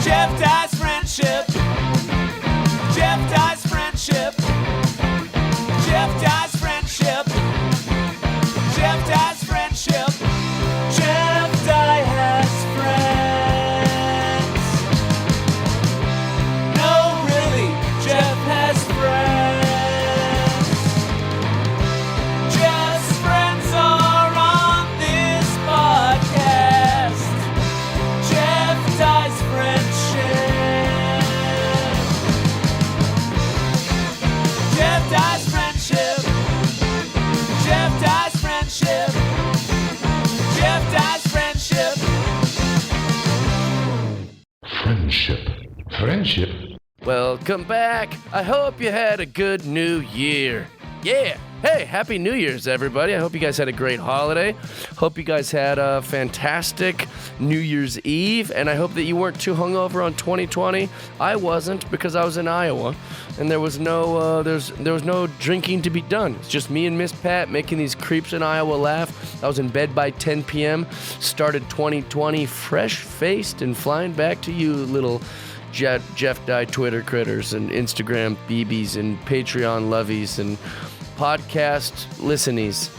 Jeff Dye's friendship. Jeff Dye's friendship. Jeff Dye's friendship. Jeff Dye's friendship. Jeff Dye has friends. No, really, Jeff has friends. Jeff's friends are on this podcast. Jeff Dye's friendship. Jeff Dye's friendship. Jeff Dye's friendship. Jeff Dye's friendship. Friendship. Welcome back. I hope you had a good new year. Yeah. Hey, happy New Year's, everybody. I hope you guys had a great holiday. Hope you guys had a fantastic New Year's Eve, and I hope that you weren't too hungover on 2020. I wasn't, because I was in Iowa, and there was no drinking to be done. It's just me and Miss Pat making these creeps in Iowa laugh. I was in bed by 10 p.m. Started 2020 fresh-faced and flying back to you, little Jeff Dye Twitter critters and Instagram BBs and Patreon lovies and podcast listenies.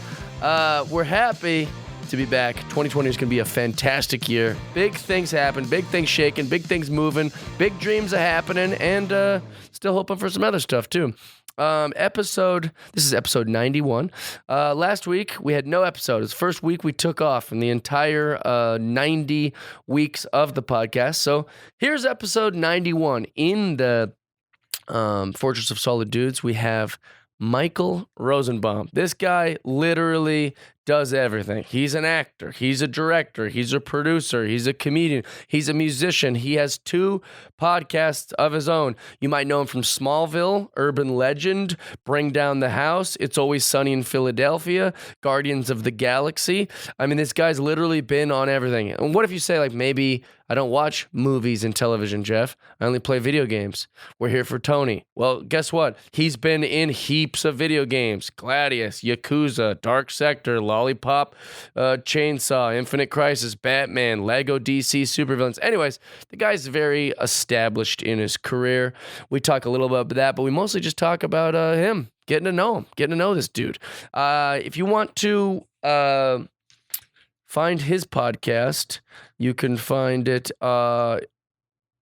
We're happy to be back. 2020 is going to be a fantastic year. Big things happen, big things shaking, big things moving, big dreams are happening, and still hoping for some other stuff too. This is episode 91. Last week we had no episode. It's the first week we took off from the entire 90 weeks of the podcast. So here's episode 91. In the Fortress of Solid Dudes, we have Michael Rosenbaum. This guy literally does everything. He's an actor. He's a director. He's a producer. He's a comedian. He's a musician. He has 2 podcasts of his own. You might know him from Smallville, Urban Legend, Bring Down the House, It's Always Sunny in Philadelphia, Guardians of the Galaxy. I mean, this guy's literally been on everything. And what if you say, like, maybe I don't watch movies and television, Jeff. I only play video games. We're here for Tony. Well, guess what? He's been in heaps of video games. Gladius, Yakuza, Dark Sector, Lollipop, Chainsaw, Infinite Crisis, Batman, Lego DC Supervillains. Anyways, the guy's very established in his career. We talk a little bit about that, but we mostly just talk about him, getting to know him, getting to know this dude. If you want to find his podcast, you can find it, and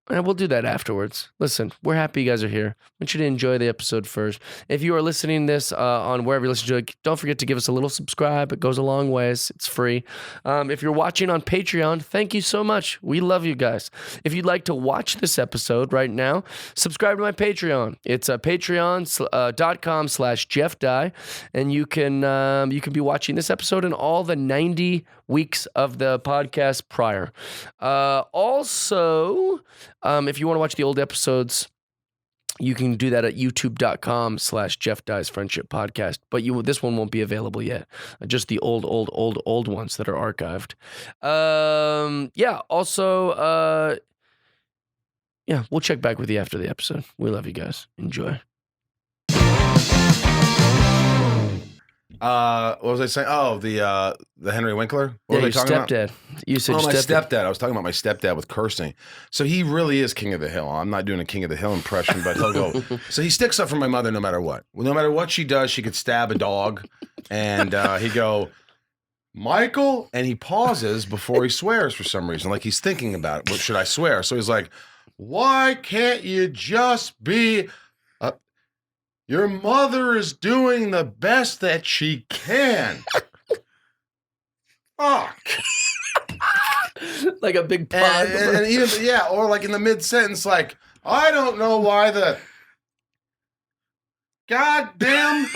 we'll do that afterwards. Listen, we're happy you guys are here. I want you to enjoy the episode first. If you are listening this on wherever you listen to it, don't forget to give us a little subscribe. It goes a long ways. It's free. If you're watching on Patreon, thank you so much. We love you guys. If you'd like to watch this episode right now, subscribe to my Patreon. It's patreon.com/Jeff Dye, and you can be watching this episode and all the 90 weeks of the podcast prior. Also, if you want to watch the old episodes, you can do that at youtube.com/Jeff Dye's Friendship Podcast. But this one won't be available yet. Just the old ones that are archived. Also, we'll check back with you after the episode. We love you guys. Enjoy. What was I saying? Oh, the Henry Winkler. What was I talking stepdad. about? You said my stepdad. stepdad. I was talking about my stepdad with cursing. So he really is King of the Hill. I'm not doing a King of the Hill impression, but he'll go. So he sticks up for my mother no matter what. No matter what she does, she could stab a dog, and he'd go, Michael, and he pauses before he swears for some reason, like he's thinking about it. What should I swear? So he's like, "Why can't you just be?" Your mother is doing the best that she can. Fuck. Like a big pond. And even, or like in the mid-sentence, like, I don't know why the goddamn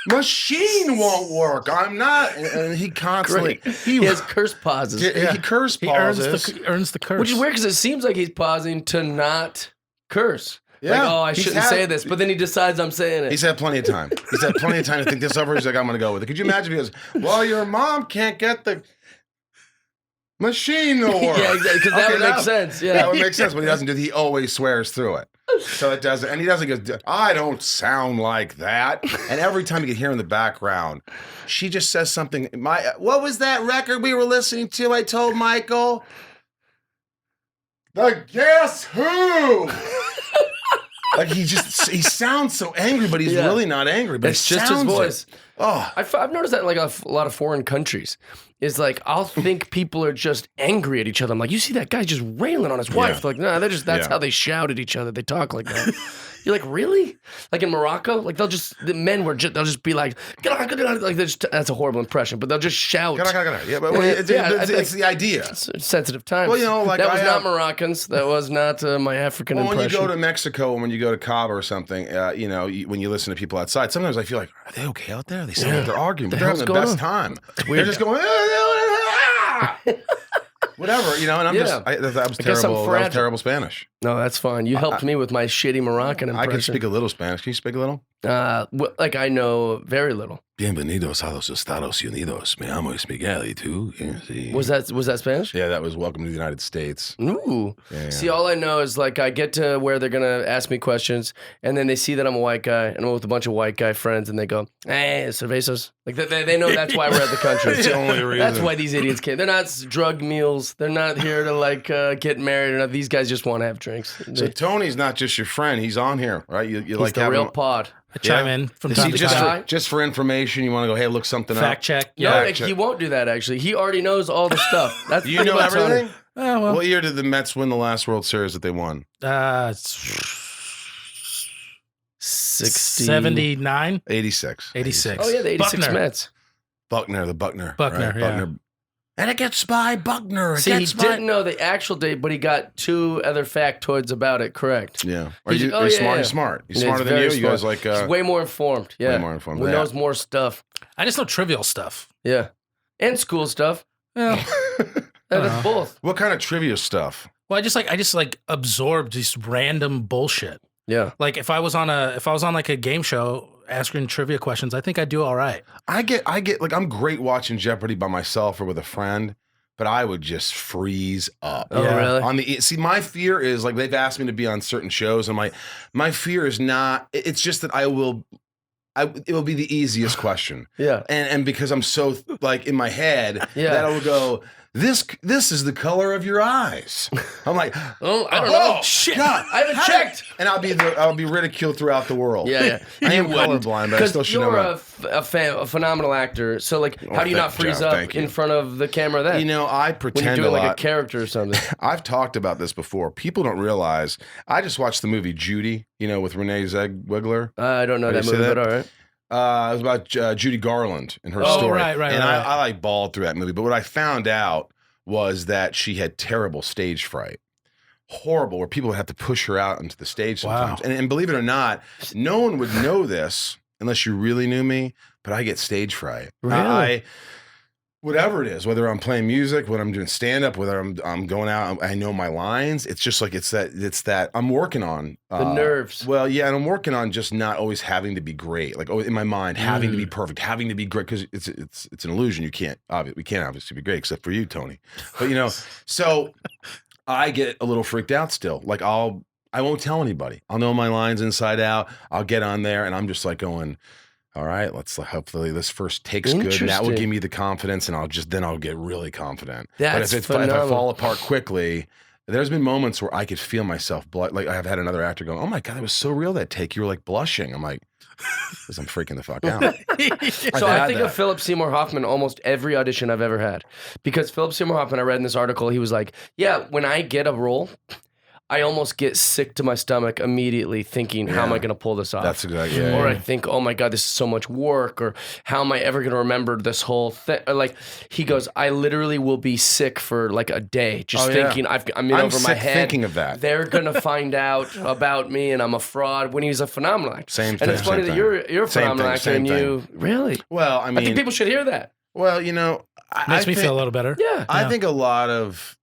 machine won't work. I'm not. And he constantly. He has curse pauses. He curse pauses. He earns the curse. Which is weird because it seems like he's pausing to not curse. Yeah, like, I shouldn't say this, but then he decides I'm saying it. He's had plenty of time. He's had plenty of time to think this over. He's like, I'm going to go with it. Could you imagine if he goes, well, your mom can't get the machine to work. Yeah, exactly, because that would make sense. Yeah. That would make sense, but he doesn't do it. He always swears through it. So it doesn't, and he doesn't go, I don't sound like that. And every time you can hear in the background, she just says something. What was that record we were listening to? I told Michael. the Guess Who. Like he sounds so angry, but he's really not angry. But it's just his voice. Oh, I've noticed that in like a lot of foreign countries. Is like I'll think people are just angry at each other. I'm like, you see that guy just railing on his wife? They're like, no, that's how they shout at each other. They talk like that. You're like, really? Like in Morocco, like they'll just they'll just be like that's a horrible impression, but they'll just shout. Yeah, but it's the idea. It's sensitive times. Well, you know, like that was not Moroccans. That was not my African impression. When you go to Mexico, when you go to Cabo or something, you know, when you listen to people outside, sometimes I feel like, are they okay out there? They sound like they're arguing, but they're having the best time. They're just going. Whatever, you know, and I'm that was terrible. That was terrible Spanish. No, that's fine. You helped me with my shitty Moroccan impression. I can speak a little Spanish. Can you speak a little? Like I know very little. Bienvenidos a los Estados Unidos. Me llamo es Miguel y tú. Was that Spanish? Yeah, that was Welcome to the United States. Ooh. Yeah. See, all I know is like I get to where they're gonna ask me questions, and then they see that I'm a white guy, and I'm with a bunch of white guy friends, and they go, "Hey, cervezas." Like they know that's why we're at the country. It's the only reason. That's why these idiots came. They're not drug mules. They're not here to like get married. Or not. These guys just want to have drinks. So Tony's not just your friend. He's on here, right? You he's like the real pod. I chime in from Is time he to time. just for information? You want to go, hey, look something Fact up? check. No, Yeah. like, he won't do that. Actually, he already knows all the stuff. That's You know everything? Oh, well. What year did the Mets win the last World Series that they won? 79? 86. 86. Oh yeah, the '86 Buckner. Mets. Buckner, the Buckner. Buckner, right? yeah. Buckner. And it gets by Buckner. See, he didn't know the actual date, but he got 2 other factoids about it correct. Yeah. He's- Are you yeah, smart? yeah. He's smart. He's Yeah, smarter he's than you. very You guys smart. like... He's way more informed. Yeah, Way more informed. He Yeah. knows more stuff. I just know trivial stuff. Yeah, and school stuff. Well, That's both. What kind of trivia stuff? I just like absorbed just random bullshit. Yeah. Like if I was on like a game show asking trivia questions, I think I'd do all right. I get like I'm great watching Jeopardy by myself or with a friend, but I would just freeze up. Oh, Yeah. really? See, my fear is like they've asked me to be on certain shows, and my fear is not. It's just that it will be the easiest question, Yeah. and because I'm so like in my head Yeah. that I will go. This is the color of your eyes. I'm like, Oh, I don't know. shit! I haven't checked. And I'll be ridiculed throughout the world. Yeah. I am You wouldn't. colorblind, but I still Because should know. you're that. a phenomenal actor. So, like, how do you not freeze Jeff, up thank you. in front of the camera then? You know, I when pretend you're doing a like lot. a character or something. I've talked about this before. People don't realize. I just watched the movie Judy, you know, with Renee Zellweger. I don't know Have that you movie, seen but that? all right. It was about Judy Garland and her Oh, story. right, And right. I like bawled through that movie. But what I found out was that she had terrible stage fright. Horrible, where people would have to push her out into the stage sometimes. Wow. And believe it or not, no one would know this unless you really knew me, but I get stage fright. Really? Whatever it is, whether I'm playing music, whether I'm doing stand-up, whether I'm going out, I know my lines. It's just like it's that I'm working on The nerves. Well, yeah, and I'm working on just not always having to be great. Like in my mind, having to be perfect, having to be great, because it's an illusion. We can't obviously be great, except for you, Tony. But you know, so I get a little freaked out still. Like I won't tell anybody. I'll know my lines inside out. I'll get on there, and I'm just like going, all right, hopefully this first take's good. And that will Interesting. give me the confidence, and I'll get really confident. That's but if I phenomenal. fall apart quickly, there's been moments where I could feel myself like I've had another actor going, oh my God, that was so real that take. You were like blushing. I'm like, because I'm freaking the fuck out. So I've I had think that. of Philip Seymour Hoffman almost every audition I've ever had. Because Philip Seymour Hoffman, I read in this article, he was like, yeah, when I get a role, I almost get sick to my stomach immediately thinking, how am I going to pull this off? That's exactly it. Or I think, oh my God, this is so much work. Or how am I ever going to remember this whole thing? Or like, he goes, I literally will be sick for like a day just Oh, yeah. thinking, I'm in I'm over my sick head. thinking of that. They're going to find out about me and I'm a fraud, when he's a phenomenal actor. Same And thing, it's funny same that thing. you're a Same phenomenal thing, actor same and you, really? Well, I I think mean, people should hear that. well, you know, Makes me think, feel a little better. Yeah. I think a lot of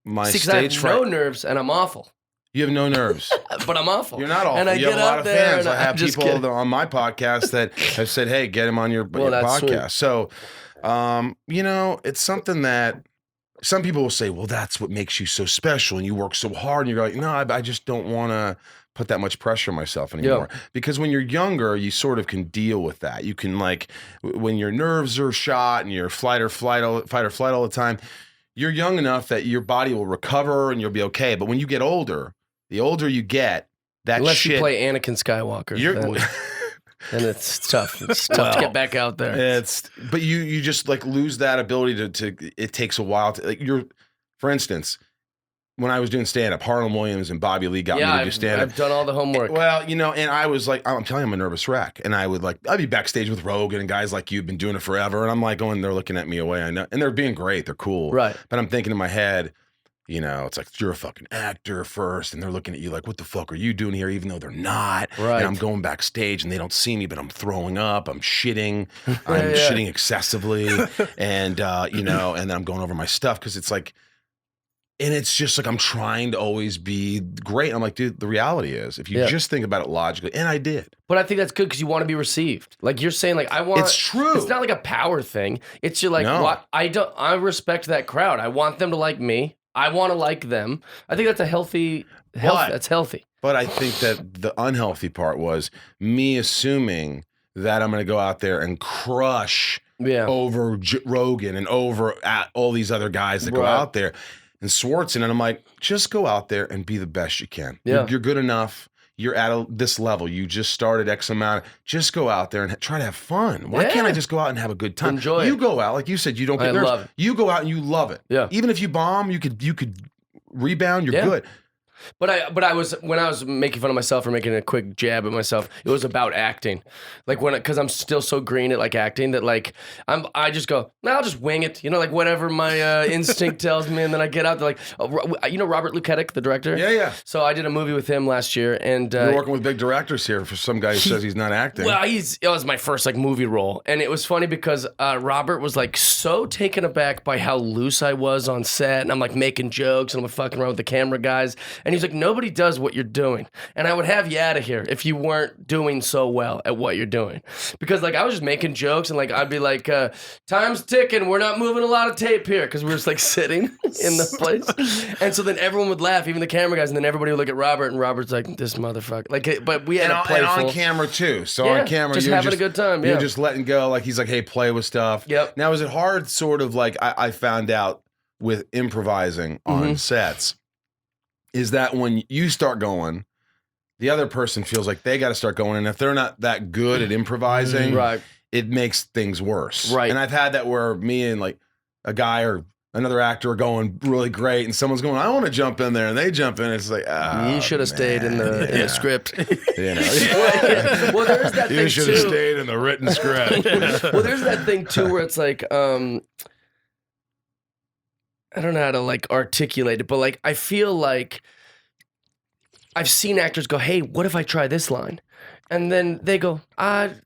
my See, 'cause I stage have fright. no nerves and I'm awful. You have no nerves. But I'm awful. You're not awful. And I You get have a lot up of there fans. and I have just people kidding. on my podcast that have said, "Hey, get him on your that's podcast." sweet. So, you know, it's something that some people will say, "Well, that's what makes you so special, and you work so hard." And you're like, "No, I just don't want to put that much pressure on myself anymore." Because when you're younger, you sort of can deal with that. You can when your nerves are shot and you're fight or flight all the time. you're young enough that your body will recover and you'll be okay. But when you get older, the older you get, that Unless shit. you play Anakin Skywalker, then it's tough. It's tough to get back out there. But you just like lose that ability to it takes a while to like for instance, when I was doing stand-up, Harlan Williams and Bobby Lee got me to do stand-up. I've done all the homework. Well, you know, and I was like, I'm telling you, I'm a nervous wreck. And I'd be backstage with Rogan and guys like you've been doing it forever. And I'm like going, they're looking at me away. I know. And they're being great. They're cool. Right. But I'm thinking in my head, you know, it's like, you're a fucking actor first. And they're looking at you like, what the fuck are you doing here? Even though they're not. Right. And I'm going backstage and they don't see me, but I'm throwing up. I'm shitting. I'm shitting excessively. And, you know, and then I'm going over my stuff because it's like, and it's just like I'm trying to always be great. I'm like, dude, the reality is, if you just think about it logically, and I did. But I think that's good because you want to be received. Like you're saying, like I want. It's true. It's not like a power thing. It's you're like, what? I respect that crowd. I want them to like me. I want to like them. I think that's a healthy. That's healthy. But I think that the unhealthy part was me assuming that I'm going to go out there and crush over Rogan and over all these other guys that go out there. And Swartzen, and I'm like, just go out there and be the best you can. Yeah. You're good enough. You're at this level. You just started X amount. Just go out there and try to have fun. Why can't I just go out and have a good time? Enjoy You it. go out, like you said, you don't get nervous. Love it. You go out and you love it. Yeah. Even if you bomb, you could rebound. You're good. But I was when I was making fun of myself or making a quick jab at myself, it was about acting. Like because I'm still so green at like acting that like I just go, nah, I'll just wing it. You know, like whatever my instinct tells me, and then I get out there like, you know, Robert Luketic, the director. Yeah. So I did a movie with him last year, and you're working with big directors here. For some guy who says he's not acting. Well, it was my first like movie role, and it was funny because Robert was like so taken aback by how loose I was on set, and I'm like making jokes and I'm fucking around with the camera guys. And he's like, nobody does what you're doing. And I would have you out of here if you weren't doing so well at what you're doing. Because like I was just making jokes and like I'd be like, time's ticking, we're not moving a lot of tape here. Because we were just like sitting in the place. And so then everyone would laugh, even the camera guys. And then everybody would look at Robert and Robert's like, this motherfucker. Like, but we had a playful. And on camera too. So on camera, just you're having a good time. You're just letting go. Like he's like, hey, play with stuff. Yep. Now, is it hard sort of like I found out with improvising on sets? Is that when you start going, the other person feels like they got to start going. And if they're not that good at improvising, it makes things worse. Right. And I've had that where me and like a guy or another actor are going really great. And someone's going, I want to jump in there. And they jump in. It's like, you should have stayed in the script. You know? Well, there's that thing too. You should have stayed in the written script. Well, there's that thing too where it's like, I don't know how to like articulate it, but like I feel like I've seen actors go, hey, what if I try this line? And then they go,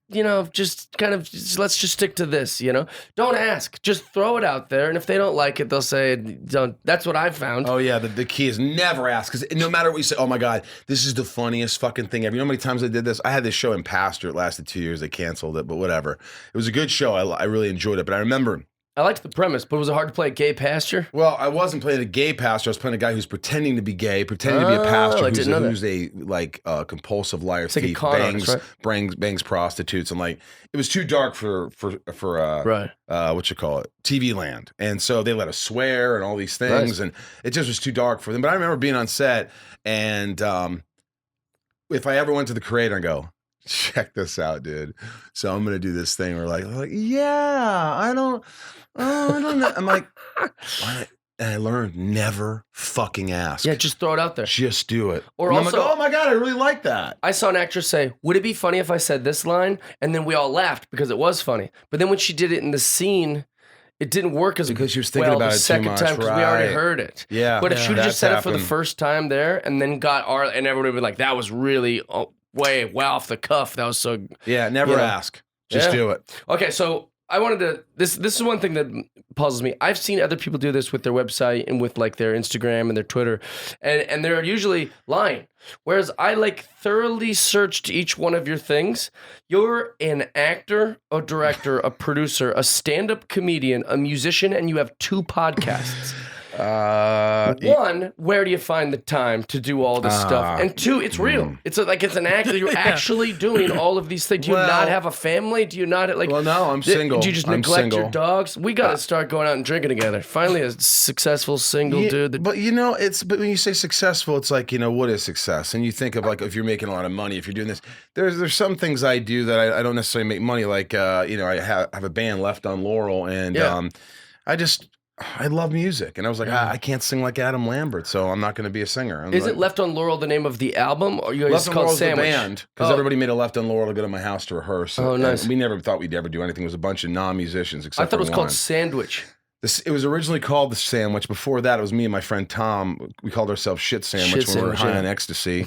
you know, let's just stick to this, you know? Don't ask, just throw it out there. And if they don't like it, they'll say, don't. That's what I've found. Oh yeah, the key is never ask. Because no matter what you say, oh my God, this is the funniest fucking thing ever. You know how many times I did this? I had this show in Pastor. It lasted 2 years. They canceled it, but whatever. It was a good show. I really enjoyed it. But I remember... I liked the premise, but was it hard to play a gay pastor? Well, I wasn't playing a gay pastor. I was playing a guy who's pretending to be gay, pretending to be a pastor, who's a compulsive liar, thief, like a con artist, bangs prostitutes, and like it was too dark for what you call it, TV land. And so they let us swear and all these things, and it just was too dark for them. But I remember being on set, and if I ever went to the creator and go, check this out, dude. So I'm gonna do this thing. We're like, yeah, I don't know. I'm like, what? And I learned never fucking ask. Yeah, just throw it out there. Just do it. Or and also, I'm like, oh my God, I really like that. I saw an actress say, would it be funny if I said this line? And then we all laughed because it was funny. But then when she did it in the scene, it didn't work as because she was thinking about the it second too much, time because we already heard it. Yeah. But if she would just said it for the happened. first time there and then and everybody would be like, that was really way off the cuff. That was so. Yeah, never ask. Just do it. Okay, so I wanted to. This is one thing that puzzles me. I've seen other people do this with their website and with like their Instagram and their Twitter, and they're usually lying. Whereas I like thoroughly searched each one of your things. You're an actor, a director, a producer, a stand-up comedian, a musician, and you have 2 podcasts. One, where do you find the time to do all this stuff? And two, it's real. It's like it's an act. You're actually doing all of these things. Do you not have a family? Do you not like? Well, no, I'm single. Do you just I'm neglect single. your dogs? We got to start going out and drinking together. Finally, a successful single dude. That, But but when you say successful, it's like, what is success? And you think of like if you're making a lot of money, if you're doing this, there's some things I do that I don't necessarily make money. Like I have a band Left on Laurel, and I love music, and I was like, I can't sing like Adam Lambert, so I'm not going to be a singer. Isn't Left on Laurel the name of the album, or you Left guys on called Laurel's the Sandwich? band, because everybody made a Left on Laurel to go to my house to rehearse. Oh, nice. And we never thought we'd ever do anything. It was a bunch of non-musicians, except I thought it was for called one. Sandwich. It was originally called The Sandwich. Before that, it was me and my friend Tom. We called ourselves Shit Sandwich when we were high on ecstasy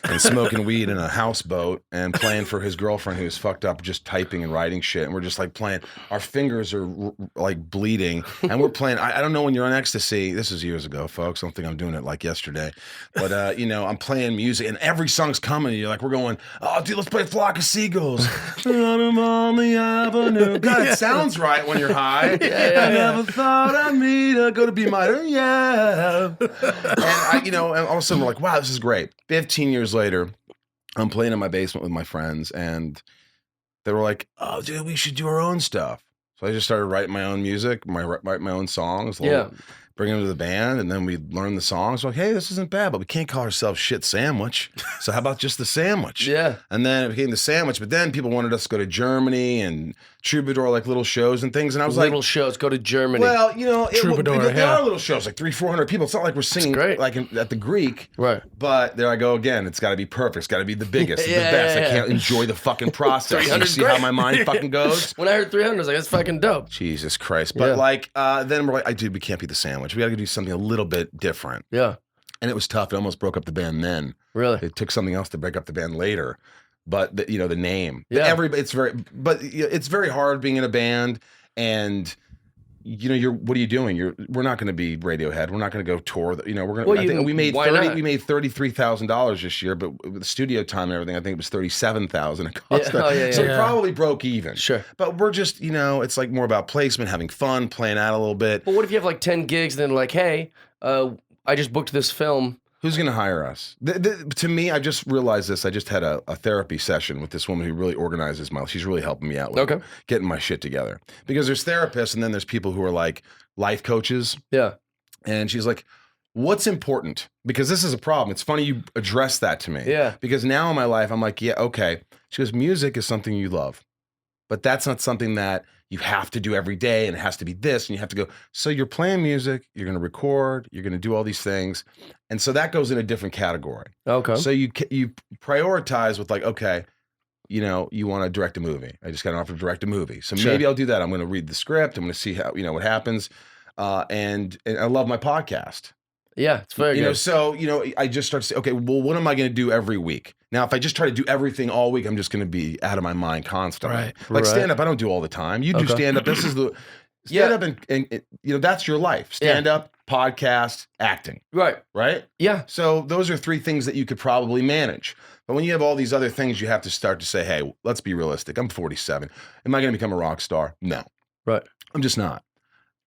and smoking weed in a houseboat and playing for his girlfriend who was fucked up, just typing and writing shit. And we're just like playing. Our fingers are like bleeding. And we're playing. I don't know when you're on ecstasy. This is years ago, folks. I don't think I'm doing it like yesterday. But, I'm playing music and every song's coming. And you're like, we're going, oh, dude, let's play Flock of Seagulls. On the avenue. God, it sounds right when you're high. I never thought I'd meet a go to be my and and all of a sudden we're like, wow, this is great. 15 years later, I'm playing in my basement with my friends, and they were like, oh, dude, we should do our own stuff. So I just started writing my own music, write my own songs. Bring them to the band, and then we learn the songs. We're like, hey, this isn't bad, but we can't call ourselves Shit Sandwich. So how about just The Sandwich? Yeah. And then it became The Sandwich, but then people wanted us to go to Germany and Troubadour, like little shows and things. And I was little shows, go to Germany. well, Troubadour, there are little shows, like 300-400 people. It's not like we're singing great. like at the Greek. Right. But there I go again. It's got to be perfect. It's got to be the biggest, the best. I can't enjoy the fucking process. You 300 see great. how my mind fucking goes? When I heard 300, I was like, that's fucking dope. Jesus Christ. But then we're like, dude, we can't be The Sandwich. We got to do something a little bit different. Yeah. And it was tough. It almost broke up the band then. Really? It took something else to break up the band later. But the name. Yeah. It's very hard being in a band, and what are you doing? We're not going to be Radiohead. We're not going to go tour. We're going. Well, I think we made $33,000 this year, but with the studio time and everything, I think it was $37,000 it cost. So we probably broke even. Sure. But we're just it's like more about placement, having fun, playing out a little bit. But what if you have like 10 gigs, and then like, hey, I just booked this film. Who's going to hire us? To me, I just realized this. I just had a therapy session with this woman who really organizes my life. She's really helping me out with getting my shit together. Because there's therapists, and then there's people who are like life coaches. Yeah. And she's like, what's important? Because this is a problem. It's funny you address that to me. Yeah. Because now in my life, I'm like, yeah, okay. She goes, music is something you love. But that's not something that you have to do every day, and it has to be this, and you have to go. So you're playing music, you're going to record, you're going to do all these things. And so that goes in a different category. Okay. So you prioritize with like, okay, you want to direct a movie. I just got an offer to direct a movie. So maybe I'll do that. I'm going to read the script. I'm going to see how, what happens. And I love my podcast. Yeah, it's very good. So, I just start to say, okay, well, what am I going to do every week? Now, if I just try to do everything all week, I'm just going to be out of my mind constantly. Right. Like stand-up, I don't do all the time. You do stand-up. This is the stand-up, and that's your life. Stand-up, podcast, acting. Right. Right? Yeah. So those are three things that you could probably manage. But when you have all these other things, you have to start to say, hey, let's be realistic. I'm 47. Am I going to become a rock star? No. Right. I'm just not.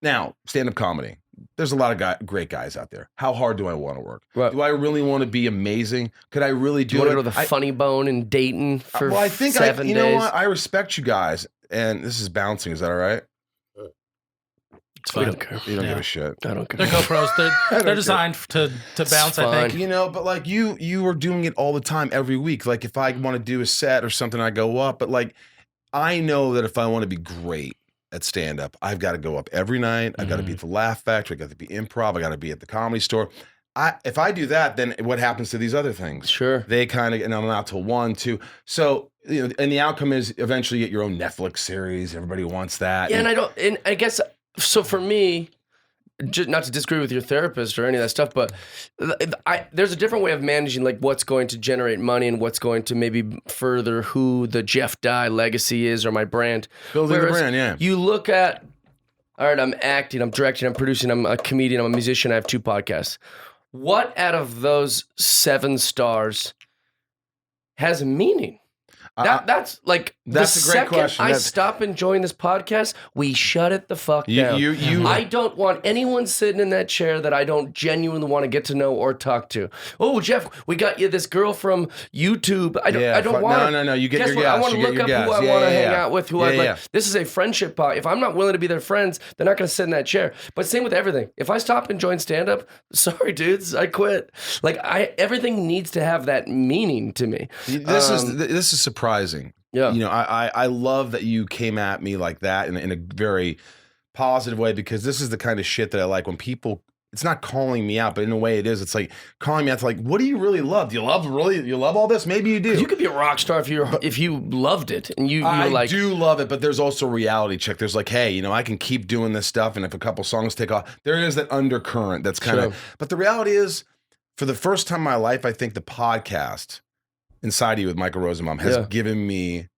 Now, stand-up comedy. There's a lot of great guys out there. How hard do I want to work? Right. Do I really want to be amazing? Could I really do you want it? to go to the Funny Bone in Dayton for I think 7 days? You know what? I respect you guys. And this is bouncing. Is that all right? It's fine. We don't care. You don't give a shit. I don't care. They're GoPros. They're designed to bounce, I think. But like you are doing it all the time every week. Like if I want to do a set or something, I go up. But like I know that if I want to be great at stand-up, I've got to go up every night. I've got to be at the Laugh Factory. I got to be improv. I got to be at the Comedy Store. If I do that, then what happens to these other things? Sure. They kind of, and I'm out till 1, 2. So, and the outcome is eventually you get your own Netflix series. Everybody wants that. Yeah, and I guess, so for me, just not to disagree with your therapist or any of that stuff, but there's a different way of managing like what's going to generate money and what's going to maybe further who the Jeff Dye legacy is or my brand. Building the brand, yeah. You look at, all right, I'm acting, I'm directing, I'm producing, I'm a comedian, I'm a musician, I have 2 podcasts. What out of those 7 stars has meaning? That's like That's the a great second question. I stop enjoying this podcast, we shut it the fuck down. I don't want anyone sitting in that chair that I don't genuinely want to get to know or talk to. Oh, Jeff, we got you this girl from YouTube. I don't want. No. You get Guess your what? guess. I want to You get look your up guess. who I want to hang out with. Who I like. yeah. This is a friendship pod. If I'm not willing to be their friends, they're not going to sit in that chair. But same with everything. If I stop enjoying stand up, sorry, dudes, I quit. Like everything needs to have that meaning to me. This is surprising. Yeah. You know, I love that you came at me like that in a very positive way, because this is the kind of shit that I like when people, it's not calling me out, but in a way it is. It's like calling me out to like, what do you really love? Do you love all this? Maybe you do. You could be a rock star if you loved it and you I like. do love it, but there's also a reality check. There's like, hey, you know, I can keep doing this stuff, and if a couple songs take off, there is that undercurrent that's kind of. But the reality is, for the first time in my life, I think the podcast Inside of You with Michael Rosenbaum has given me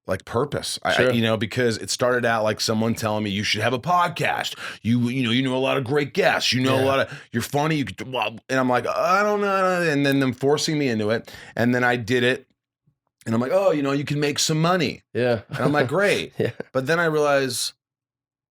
like purpose. You know, because it started out like someone telling me you should have a podcast. You know a lot of great guests. You know a lot of, you're funny. And I'm like, I don't know. And then them forcing me into it. And then I did it. And I'm like, oh, you know, you can make some money. Yeah. And I'm like, great. But then I realize,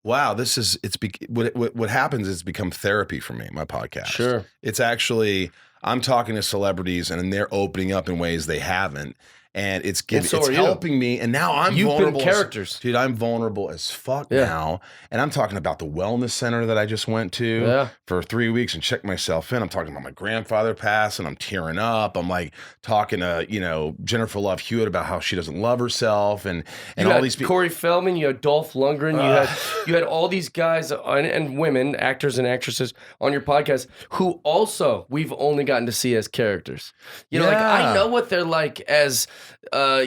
wow, what happens is it's become therapy for me, my podcast. Sure. It's actually, I'm talking to celebrities and they're opening up in ways they haven't. And it's helping me. And now I'm vulnerable. Been characters. Dude, I'm vulnerable as fuck now. And I'm talking about the wellness center that I just went to for 3 weeks and checked myself in. I'm talking about my grandfather passed and I'm tearing up. I'm like talking to, you know, Jennifer Love Hewitt about how she doesn't love herself and all these people. Corey Feldman, you had Dolph Lundgren, you had all these guys and women, actors and actresses on your podcast who also we've only gotten to see as characters. You know, like I know what they're like as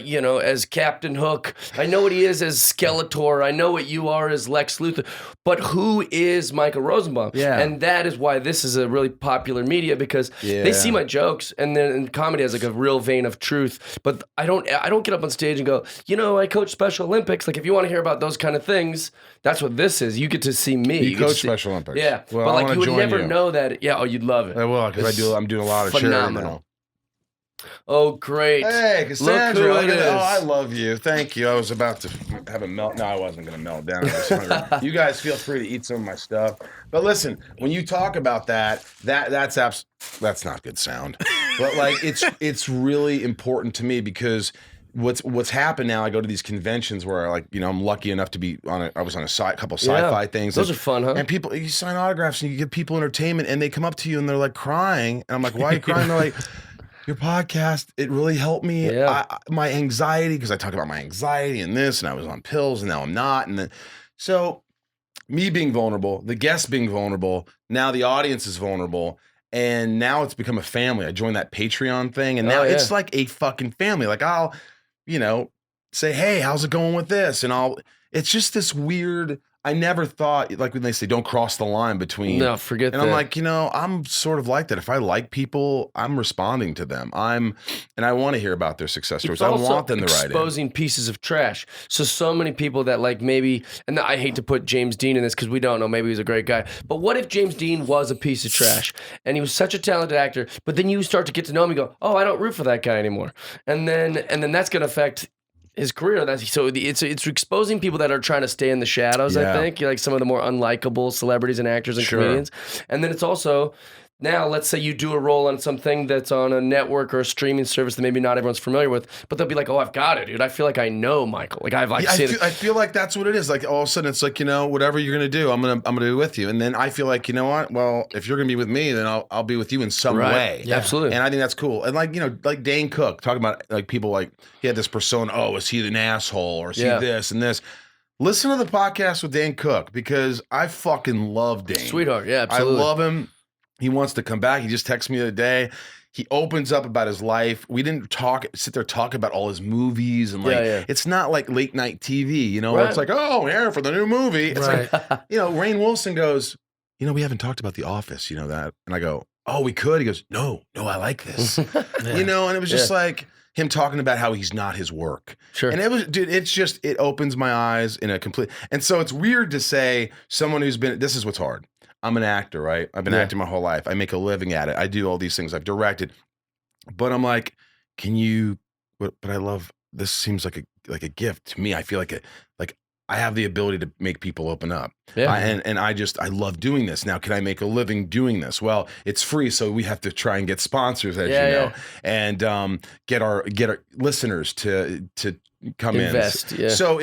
you know, as Captain Hook. I know what he is as Skeletor. I know what you are as Lex Luthor. But who is Michael Rosenbaum? Yeah. And that is why this is a really popular media, because they see my jokes, and then comedy has like a real vein of truth. But I don't get up on stage and go, you know, I coach Special Olympics. Like if you want to hear about those kind of things, that's what this is. You get to see me. You coach Special Olympics. Yeah. Well, but like you would never know that. Yeah. Oh, you'd love it. I will, because I'm doing a lot of phenomenal. charity now. Oh, great. Hey, Cassandra. Look who it is. Oh, I love you. Thank you. I was about to have a melt. No, I wasn't going to melt down. I was hungry. You guys feel free to eat some of my stuff. But listen, when you talk about that's not good sound. But like it's really important to me, because what's happened now, I go to these conventions where I'm lucky enough to be I was on a couple sci-fi things. Those are fun, huh? And people, you sign autographs and you give people entertainment, and they come up to you and they're like crying. And I'm like, why are you crying? They're like, your podcast, it really helped me. My anxiety, because I talk about my anxiety and this, and I was on pills and now I'm not. And so me being vulnerable, the guests being vulnerable, now the audience is vulnerable. And now it's become a family. I joined that Patreon thing, and now it's like a fucking family. Like I'll, you know, say, hey, how's it going with this? And it's just this weird, I never thought, like when they say don't cross the line between. No, forget that. And I'm like, you know, I'm sort of like that. If I like people, I'm responding to them. And I want to hear about their success stories. I want them to write in. Exposing pieces of trash. So many people that like maybe, and I hate to put James Dean in this because we don't know, maybe he's a great guy. But what if James Dean was a piece of trash and he was such a talented actor, but then you start to get to know him and go, oh, I don't root for that guy anymore. And then that's going to affect his career. So it's exposing people that are trying to stay in the shadows. I think like some of the more unlikable celebrities and actors and comedians. And then it's also, now let's say you do a role on something that's on a network or a streaming service that maybe not everyone's familiar with, but they'll be like, oh, I've got it, dude. I feel like I know Michael. Like I feel like that's what it is. Like all of a sudden it's like, you know, whatever you're gonna do, I'm gonna be with you. And then I feel like, you know what? Well, if you're gonna be with me, then I'll be with you in some way. Yeah, absolutely. And I think that's cool. And like, you know, like Dane Cook talking about like people like he had this persona. Oh, is he an asshole or is he this and this? Listen to the podcast with Dane Cook, because I fucking love Dane. Sweetheart, yeah, absolutely. I love him. He wants to come back. He just texted me the other day. He opens up about his life. We didn't sit there talk about all his movies and like it's not like late night TV, you know. Where it's like, oh, here for the new movie. It's like, you know, Rainn Wilson goes, you know, we haven't talked about The Office, you know that, and I go, oh, we could. He goes, no, I like this, you know, and it was just like him talking about how he's not his work. Sure. And it was, dude, it opens my eyes in a complete. And so it's weird to say someone who's been. This is what's hard. I'm an actor, right? I've been acting my whole life. I make a living at it. I do all these things. I've directed. But I'm like, but I love this seems like a gift to me. I feel like I have the ability to make people open up. Yeah. I love doing this. Now, can I make a living doing this? Well, it's free, so we have to try and get sponsors, as you know, and get our listeners to come invest. in. Yeah. So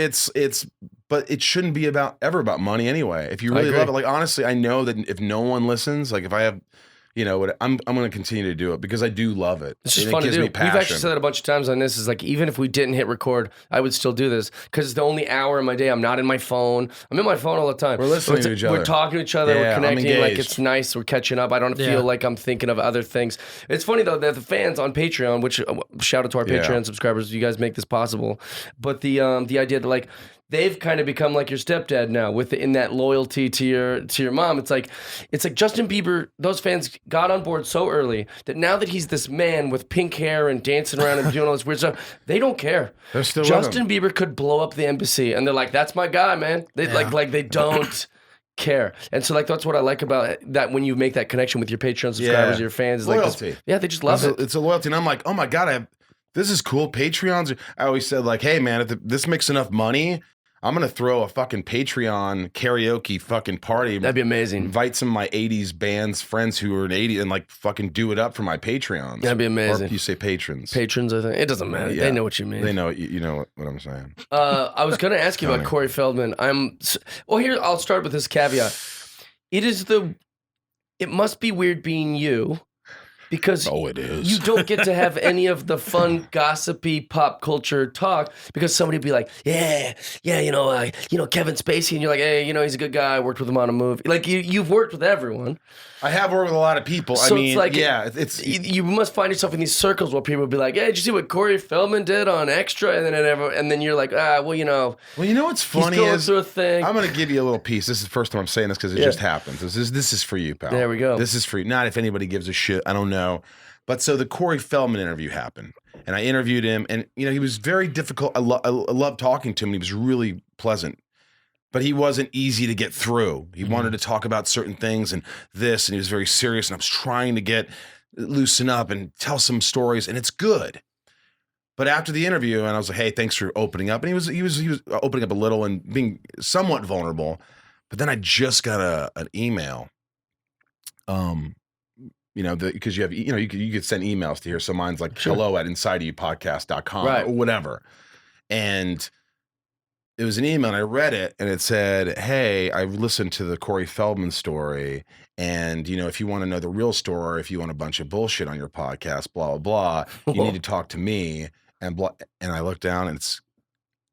but it shouldn't be ever about money anyway. If you really love it, like honestly, I know that if no one listens, like if I have. I'm going to continue to do it because I do love it. It's just and fun it gives to do. me passion. We've actually said that a bunch of times on this. Is like even if we didn't hit record, I would still do this because it's the only hour in my day I'm not in my phone. I'm in my phone all the time. We're listening to each other. We're talking to each other. Yeah, we're I'm connecting. Like engaged. it's nice. We're catching up. I don't feel like I'm thinking of other things. It's funny though that the fans on Patreon, which shout out to our Patreon subscribers, you guys make this possible. But the idea that like. They've kind of become like your stepdad now in that loyalty to your mom. It's like Justin Bieber, those fans got on board so early that now that he's this man with pink hair and dancing around and doing all this weird stuff, they don't care. They're still Justin Bieber could blow up the embassy and they're like, that's my guy, man. They like they don't care. And so like that's what I like about that when you make that connection with your Patreon subscribers, your fans. Is loyalty. Like they just love it. It's a loyalty. And I'm like, oh my God, this is cool. Patreons. I always said like, hey man, if this makes enough money, I'm going to throw a fucking Patreon karaoke fucking party. That'd be amazing. Invite some of my 80s bands friends who are in 80s and like fucking do it up for my Patreons. That'd be amazing. Or you say patrons. Patrons, I think. It doesn't matter. Yeah. They know what you mean. They know, you know what I'm saying. I was going to ask you about Corey Feldman. Here, I'll start with this caveat. It must be weird being you. Because it is. You don't get to have any of the fun, gossipy pop culture talk because somebody would be like, Kevin Spacey, and you're like, hey, he's a good guy. I worked with him on a movie. Like you've worked with everyone. I have worked with a lot of people. So I mean, it's you must find yourself in these circles where people will be like, hey, did you see what Corey Feldman did on Extra? And then you're like, Well, you know what's funny he's going through a thing. I'm going to give you a little piece. This is the first time I'm saying this because it just happens. This is for you, pal. There we go. This is for you. Not if anybody gives a shit. I don't know. But so the Corey Feldman interview happened, and I interviewed him, and he was very difficult. I loved talking to him. He was really pleasant, but he wasn't easy to get through. He wanted to talk about certain things and this, and he was very serious. And I was trying to loosen up and tell some stories, and it's good. But after the interview, and I was like, "Hey, thanks for opening up," and he was opening up a little and being somewhat vulnerable. But then I just got an email. Because you have, you could send emails to here. So mine's like hello@insideofyoupodcast.com or whatever. And it was an email and I read it and it said, hey, I've listened to the Corey Feldman story. And, if you want to know the real story, or if you want a bunch of bullshit on your podcast, blah, blah, blah, you need to talk to me. And I look down and it's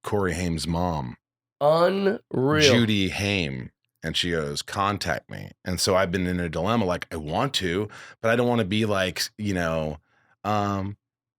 Corey Haim's mom. Unreal. Judy Haim. And she goes, contact me. And so I've been in a dilemma, like, I want to, but I don't want to be like,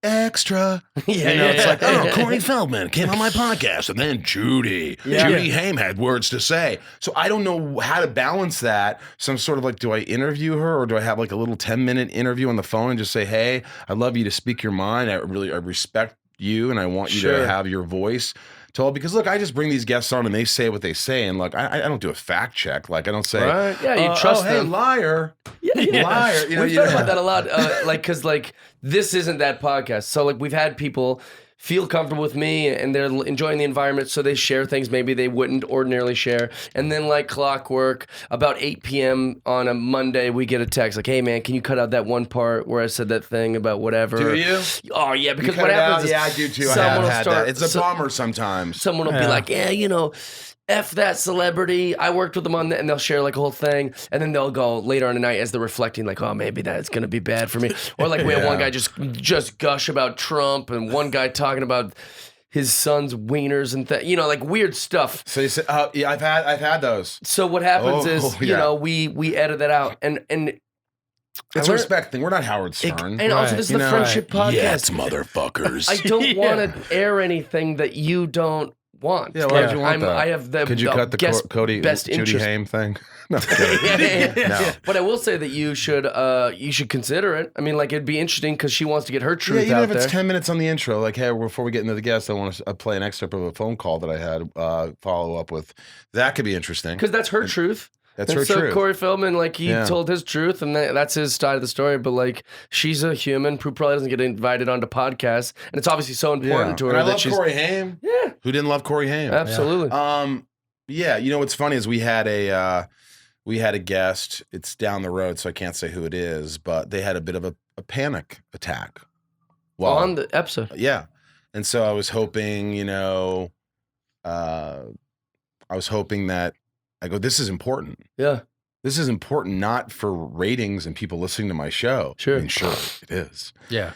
extra. It's like, Corey Feldman came on my podcast. And then Judy Haim had words to say. So I don't know how to balance that. So I'm sort of like, do I interview her or do I have like a little 10-minute interview on the phone and just say, hey, I'd love you to speak your mind. I respect you and I want you to have your voice told, because look, I just bring these guests on and they say what they say, and look, I don't do a fact check. Like I don't say, you trust them. Hey, liar, liar. We've talked about that a lot, because this isn't that podcast. So like we've had people feel comfortable with me and they're enjoying the environment, so they share things maybe they wouldn't ordinarily share. And then like clockwork, about 8 p.m. on a Monday, we get a text like, hey man, can you cut out that one part where I said that thing about whatever? Do you? Oh yeah, because what happens is I do too. I have had that. It's a bummer sometimes. Someone will be like, F that celebrity. I worked with them on that, and they'll share like a whole thing, and then they'll go later on tonight as they're reflecting, like, oh, maybe that's gonna be bad for me. Or like we had one guy just gush about Trump, and one guy talking about his son's wieners and like weird stuff. So you said, I've had those. So what happens is, we edit that out, and it's a respect thing. We're not Howard Stern. And also, this is the friendship podcast. Yes, motherfuckers. I don't want to air anything that you don't want. Yeah, why would you want that? I have the Could you cut the Cody best Judy interest. Haim thing? No, No. But I will say that you should consider it. I mean, like it'd be interesting because she wants to get her truth even out if it's there. 10 minutes on the intro, like, hey, before we get into the guest, I want to play an excerpt of a phone call that I had follow up with. That could be interesting because that's her truth. That's And her so truth. Corey Feldman, like he Yeah. told his truth, and that's his side of the story. But like, she's a human who probably doesn't get invited onto podcasts, and it's obviously so important to her And I that love she's. Corey Haim. Yeah, Who didn't love Corey Haim? absolutely. Yeah, you know what's funny is we had a guest. It's down the road, so I can't say who it is, but they had a bit of a panic attack. On the episode. Yeah, and so I was hoping, that I go, this is important. Yeah, This is important not for ratings and people listening to my show. Sure. I mean, sure, it is. Yeah.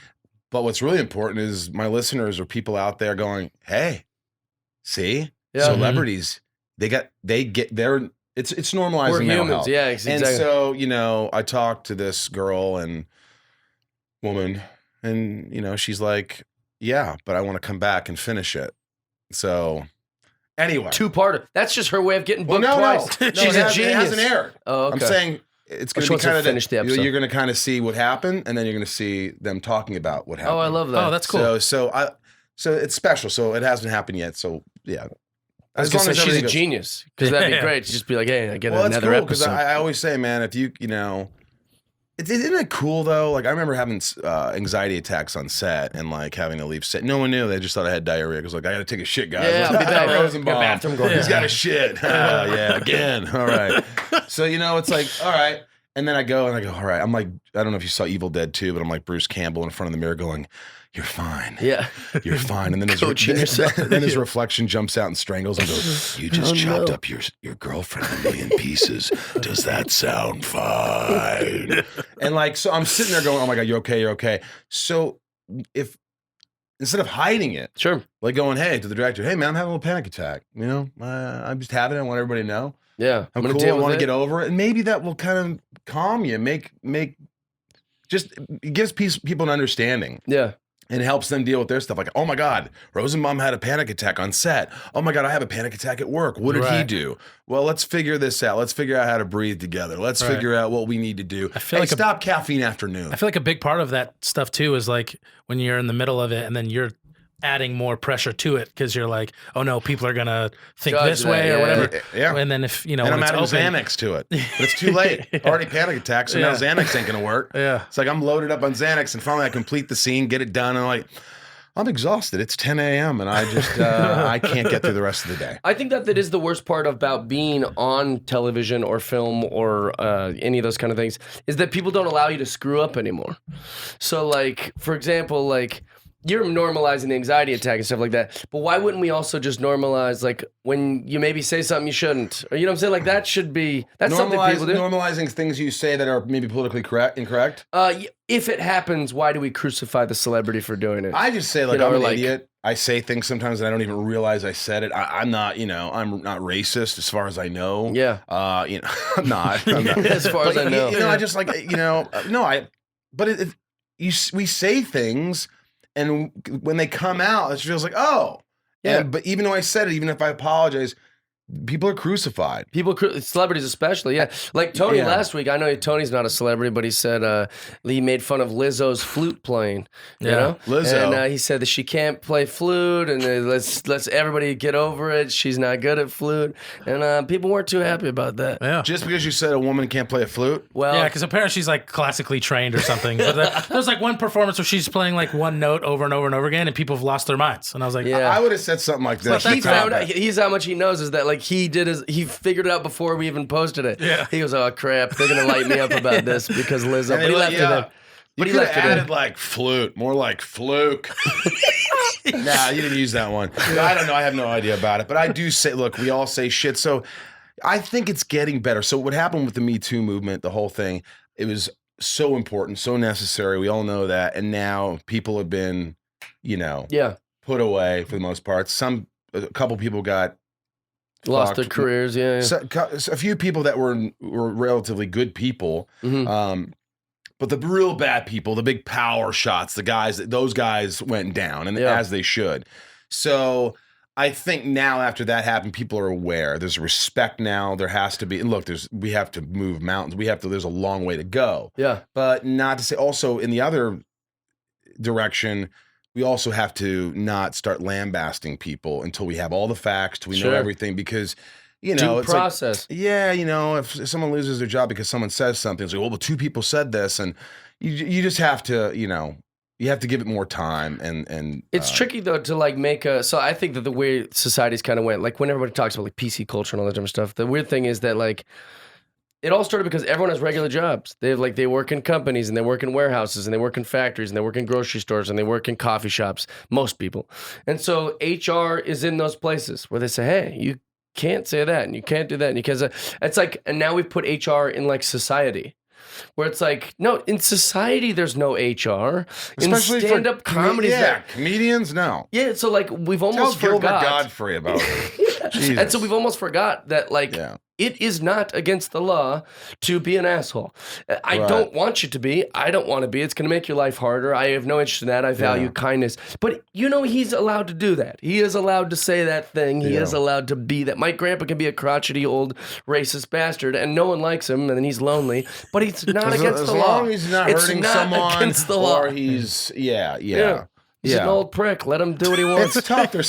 But what's really important is my listeners are people out there going, hey, see, Yeah. celebrities, it's normalizing we're mental humans. health. Yeah, exactly. And so, I talked to this girl and woman, and, she's like, yeah, but I want to come back and finish it. So anyway. Two-parter. That's just her way of getting Well, booked twice. no. She's a genius. It hasn't aired. Oh, okay. I'm saying it's going She to be wants to kind of finish the episode. You're going to kind of see what happened, and then you're going to see them talking about what happened. Oh, I love that. Oh, that's cool. So it's special. So it hasn't happened yet. So yeah. I was As gonna long say as she's a everything goes- genius because that'd be Yeah. great. To just be like, hey, I get Well, it's another cool because episode. I always say, man, if isn't it cool though? Like I remember having anxiety attacks on set and like having to leave set. No one knew. They just thought I had diarrhea. I was like, I got to take a shit, guys. Yeah, I'll be back. Rosenbaum. Got a bathroom going. He's got a shit. Yeah, again. All right. So it's like, all right. And then I go, all right. I'm like, I don't know if you saw Evil Dead 2, but I'm like Bruce Campbell in front of the mirror going, you're fine. Yeah. You're fine. And then Coaching yourself. his reflection jumps out and strangles him. Goes, you just chopped up your girlfriend in a million pieces. Does that sound fine? And like, so I'm sitting there going, oh my God, you're okay. You're okay. So if instead of hiding it, Sure. like going, hey, to the director, hey man, I'm having a little panic attack. I'm just having it. I want everybody to know. Yeah. I'm gonna cool. I deal with want to it. get over it. And maybe that will kind of calm you, it gives people an understanding. Yeah. And it helps them deal with their stuff. Like, oh my God, Rosenbaum had a panic attack on set. Oh my God, I have a panic attack at work. What did he Right. do? Well, let's figure this out. Let's figure out how to breathe together. Let's Right. figure out what we need to do. I feel Hey, like stop caffeine afternoon. I feel like a big part of that stuff too is like when you're in the middle of it and then you're adding more pressure to it because you're like, oh no, people are gonna think Judge this that, way or yeah. whatever. Yeah. And then if And when I'm it's adding open, Xanax to it. But it's too late. Already panic attack, so now Yeah. Xanax ain't gonna work. Yeah. It's like I'm loaded up on Xanax, and finally I complete the scene, get it done, and I'm like, I'm exhausted. It's 10 a.m. and I just I can't get through the rest of the day. I think that is the worst part about being on television or film or any of those kind of things is that people don't allow you to screw up anymore. So, like, for example, like, you're normalizing the anxiety attack and stuff like that, but why wouldn't we also just normalize, like, when you maybe say something you shouldn't? Or, you know what I'm saying? Like, that's something people do. Normalizing things you say that are maybe politically incorrect. If it happens, why do we crucify the celebrity for doing it? I just say, like, You know, I'm or an like- idiot. I say things sometimes and I don't even realize I said it. I'm not, I'm not racist as far as I know. Yeah. I'm not. As far as I know. I just like, we say things and when they come out, it feels like, oh. Yeah. But even though I said it, even if I apologize, people are crucified. Celebrities especially, yeah. Like Tony Yeah. last week, I know Tony's not a celebrity, but he said he made fun of Lizzo's flute playing. You Yeah. know? Lizzo. And he said that she can't play flute, and let's everybody get over it. She's not good at flute. And people weren't too happy about that. Yeah. Just because you said a woman can't play a flute? Well, Yeah, because apparently she's like classically trained or something. But there's like one performance where she's playing like one note over and over and over again, and people have lost their minds. And I was like, Yeah. I would have said something like this. he found out. He's how much he knows is that like he figured it out before we even posted it. Yeah. He goes, oh crap, they're gonna light me up about this because Lizzo. And But he left it in. You But he could left have it in. added like flute, more like fluke. Nah, you didn't use that one. I don't know. I have no idea about it. But I do say, look, we all say shit. So I think it's getting better. So what happened with the Me Too movement, the whole thing, it was so important, so necessary. We all know that. And now people have been, Yeah, put away for the most part. A couple people got lost their fucked. careers. Yeah. a few people that were relatively good people. Mhm. But the real bad people, the big power shots, those guys went down, and Yeah. as they should. So I think now after that happened, people are aware. There's respect now. There has to be. And look, we have to move mountains. There's a long way to go. Yeah. But not to say also in the other direction, we also have to not start lambasting people until we have all the facts, till we know Sure. everything, because you know, Due it's like, process. yeah, you know, if someone loses their job because someone says something, it's like, well, two people said this, and you just have to, you know, you have to give it more time, and It's tricky though to like make a. So I think that the way society's kind of went, like when everybody talks about like PC culture and all that different stuff, the weird thing is that like it all started because everyone has regular jobs. They work in companies and they work in warehouses and they work in factories and they work in grocery stores and they work in coffee shops. Most people, and so HR is in those places where they say, hey, you can't say that and you can't do that, and because it's like, and now we've put HR in like society. Where it's like, no, in society, there's no HR. especially in stand-up comedy, comedians, no. yeah. So like, we've Tell almost Gilbert forgot. Godfrey about it. Jesus. And so we've almost forgot that like Yeah. it is not against the law to be an asshole. I Right. don't want you to be. I don't want to be. It's going to make your life harder. I have no interest in that. I value kindness. But you know, he's allowed to do that. He is allowed to say that thing. He is allowed to be that. My grandpa can be a crotchety old racist bastard and no one likes him and then he's lonely. But he's not against the law. As long as he's not It's hurting not someone, against the law. or he's yeah. He's an old prick. Let him do what he wants. It's tough. There's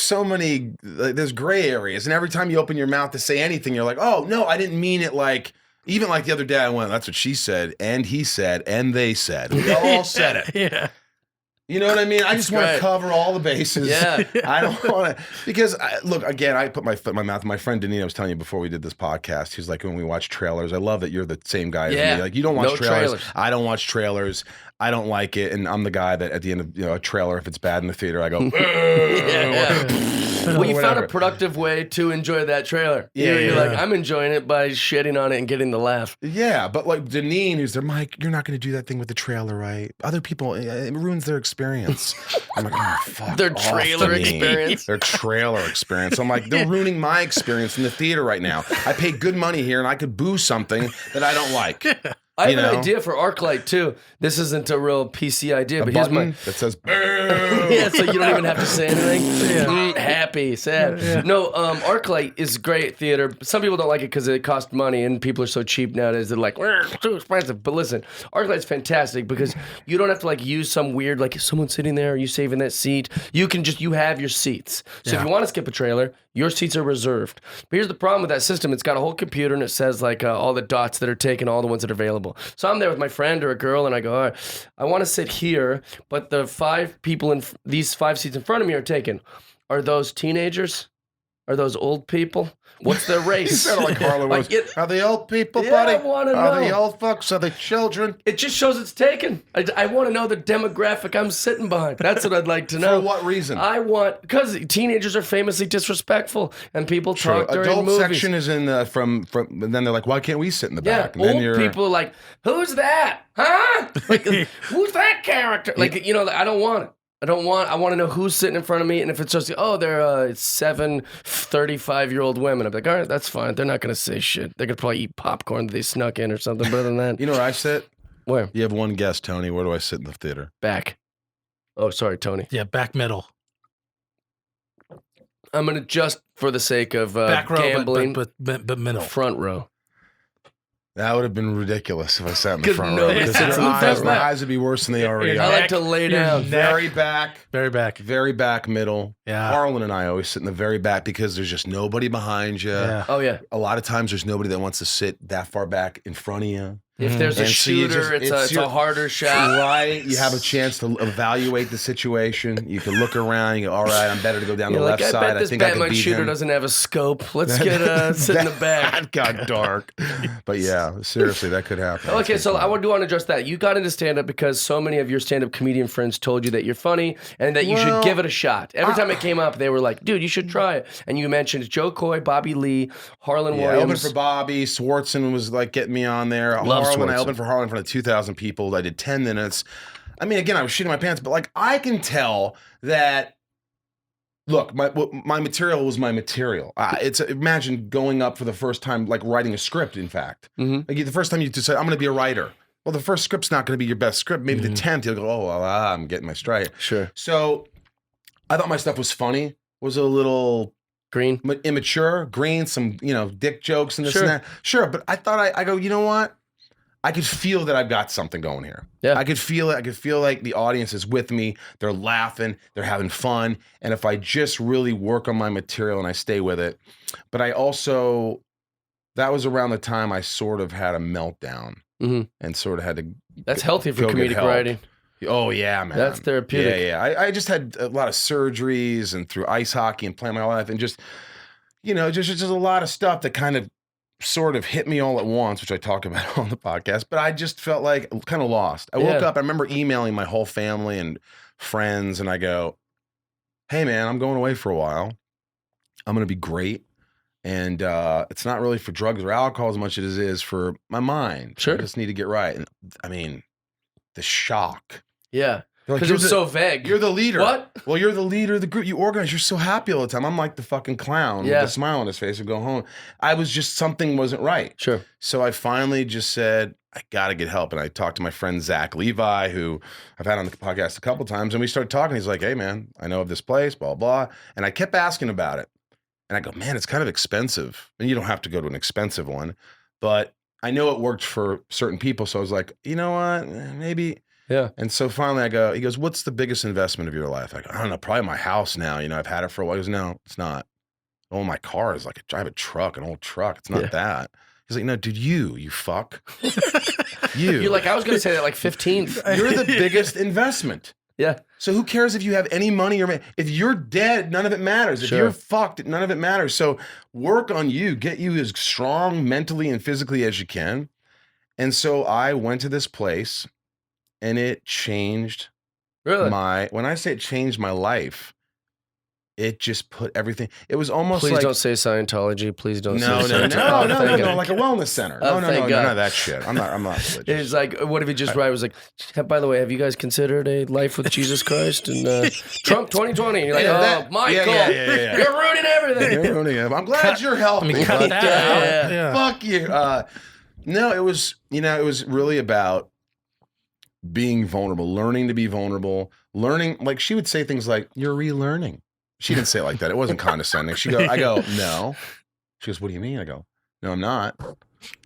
so many there's gray areas, and every time you open your mouth to say anything, you're like, oh no, I didn't mean it. Like even like the other day, I went, that's what she said, and he said, and they said, we all said it. Yeah. You know what I mean? I just want to right. cover all the bases. Yeah. I don't want to, because look, again, I put my foot in my mouth. My friend Denise was telling you before we did this podcast, he's like, when we watch trailers, I love that you're the same guy as Yeah. me. Like, you don't watch No trailers. trailers. I don't watch trailers. I don't like it. And I'm the guy that at the end of a trailer, if it's bad in the theater, I go, Well, you found Whatever. a productive way to enjoy that trailer. Yeah, You're yeah. like, I'm enjoying it by shitting on it and getting the laugh. yeah. But like Deneen, who's there, Mike, you're not going to do that thing with the trailer, right? Other people, it ruins their experience. I'm like, oh, fuck. Their off, trailer Deneen. experience. Their trailer experience. I'm like, they're ruining my experience in the theater right now. I paid good money here and I could boo something that I don't like. I have You an know? idea for ArcLight too. This isn't a real PC idea, A but here's button my. that says, Yeah, so you don't even have to say anything. Happy, sad. No, ArcLight is great theater. Some people don't like it because it costs money, and people are so cheap nowadays. They're like, it's too expensive. But listen, ArcLight's fantastic because you don't have to like use some weird like, is someone sitting there? Are you saving that seat? You have your seats. So if you want to skip a trailer, your seats are reserved. But here's the problem with that system: it's got a whole computer, and it says like all the dots that are taken, all the ones that are available. So I'm there with my friend or a girl, and I go, all right, I want to sit here, but the 5 people in these 5 seats in front of me are taken. Are those teenagers? Are those old people? What's their race? you sound like Harlan was. Are they old people, Yeah, buddy? I wanna Are they know. old folks? Are they children? It just shows it's taken. I want to know the demographic I'm sitting behind. That's what I'd like to know. For what reason? Because teenagers are famously disrespectful and people talk during Adult movies. section is in the from and then they're like, why can't we sit in the Yeah, back? And then old people are like, who's that? Huh? Like, who's that character? Like, I don't want it. I want to know who's sitting in front of me. And if it's just, they're 7 35-year-old women, I'm like, all right, that's fine. They're not going to say shit. They're going to probably eat popcorn that they snuck in or something. But other than that, You know where I sit? where? You have one guess, Tony. Where do I sit in the theater? Back. Oh, sorry, Tony. Yeah, back middle. I'm going to just for the sake of Back row, gambling, but middle. front row. That would have been ridiculous if I sat in the 'Cause front nobody row. Because sits in the front my row. eyes would be worse than they already Your I are. like to lay down. Very back, Very back. very back middle. Yeah. Harlan and I always sit in the very back because there's just nobody behind you. Yeah. Oh, yeah. A lot of times there's nobody that wants to sit that far back in front of you. If there's a And so you shooter, just- it's your- a harder shot. Right, you have a chance to evaluate the situation. You can look around. You go, all right, I'm better to go down You're the like, left I side. bet I this think I can Batman beat shooter him. doesn't have a scope. Let's get sit in the back. That got dark. But yeah, seriously, that could happen. Okay, so I do want to address that. You got into stand-up because so many of your stand-up comedian friends told you that you're funny and that you should Well, give it a shot. Every time it came up, they were like, dude, you should try it. And you mentioned Joe Coy, Bobby Lee, Harlan Yeah, I opened Williams. for Bobby. Swartzen was like getting me on there. Love Harlan, I Swartzen. opened for Harlan in front of 2,000 people. I did 10 minutes. I mean, again, I was shitting my pants, but like I can tell that. Look, my material was my material. Imagine going up for the first time, like writing a script. In fact, like the first time you decide I'm going to be a writer. Well, the first script's not going to be your best script. Maybe the 10th, you'll go, oh, well, I'm getting my stride. Sure. So I thought my stuff was funny. Was a little Green. immature, green, some dick jokes and this Sure. and that. Sure, but I thought I go, you know what? I could feel that I've got something going here. Yeah. I could feel it. I could feel like the audience is with me. They're laughing. They're having fun. And if I just really work on my material and I stay with it. But I also, that was around the time I sort of had a meltdown and sort of had to. That's healthy for go get comedic help. writing. Oh, yeah, man. That's therapeutic. Yeah. I just had a lot of surgeries and through ice hockey and playing my whole life and just, just a lot of stuff that kind of sort of hit me all at once, which I talk about on the podcast, but I just felt like kind of lost. I woke up, I remember emailing my whole family and friends, and I go, hey man, I'm going away for a while. I'm going to be great. And it's not really for drugs or alcohol as much as it is for my mind. Sure. I just need to get right. And I mean, the shock. Yeah. They're like, Because it was so vague. You're the leader. What? Well, you're the leader of the group. You organize. You're so happy all the time. I'm like the fucking clown with a smile on his face and go home. I was just, something wasn't right. Sure. So I finally just said, I got to get help. And I talked to my friend, Zach Levi, who I've had on the podcast a couple times. And we started talking. He's like, hey, man, I know of this place, blah, blah. And I kept asking about it. And I go, man, it's kind of expensive. And you don't have to go to an expensive one. But I know it worked for certain people. So I was like, you know what? Maybe. Yeah. And so finally he goes, what's the biggest investment of your life? I go, I don't know, probably my house now. I've had it for a while. He goes, no, it's not. Oh, my car is like, I have a truck, an old truck. It's not that. He's like, no, dude, you fuck. You're like, I was going to say that like 15th. You're the biggest investment. Yeah. So who cares if you have any money or if you're dead, none of it matters. If you're fucked, none of it matters. So work on you, get you as strong mentally and physically as you can. And so I went to this place. And it changed when I say it changed my life, it just put everything. It was almost Please like. don't say Scientology. Please don't say No, Scientology. like a wellness center. No, none of that shit. I'm not religious. It's like, what if he just was like, by the way, have you guys considered a life with Jesus Christ and Trump 2020? And you're like, Michael, you're ruining everything. You're ruining it. I'm glad you're helping me. Cut that out. Yeah. Fuck you. No, it was, it was really about being vulnerable, learning to be vulnerable, learning, like she would say things like, you're relearning. She didn't say it like that. It wasn't condescending. I go, no. She goes, what do you mean? I go, no, I'm not.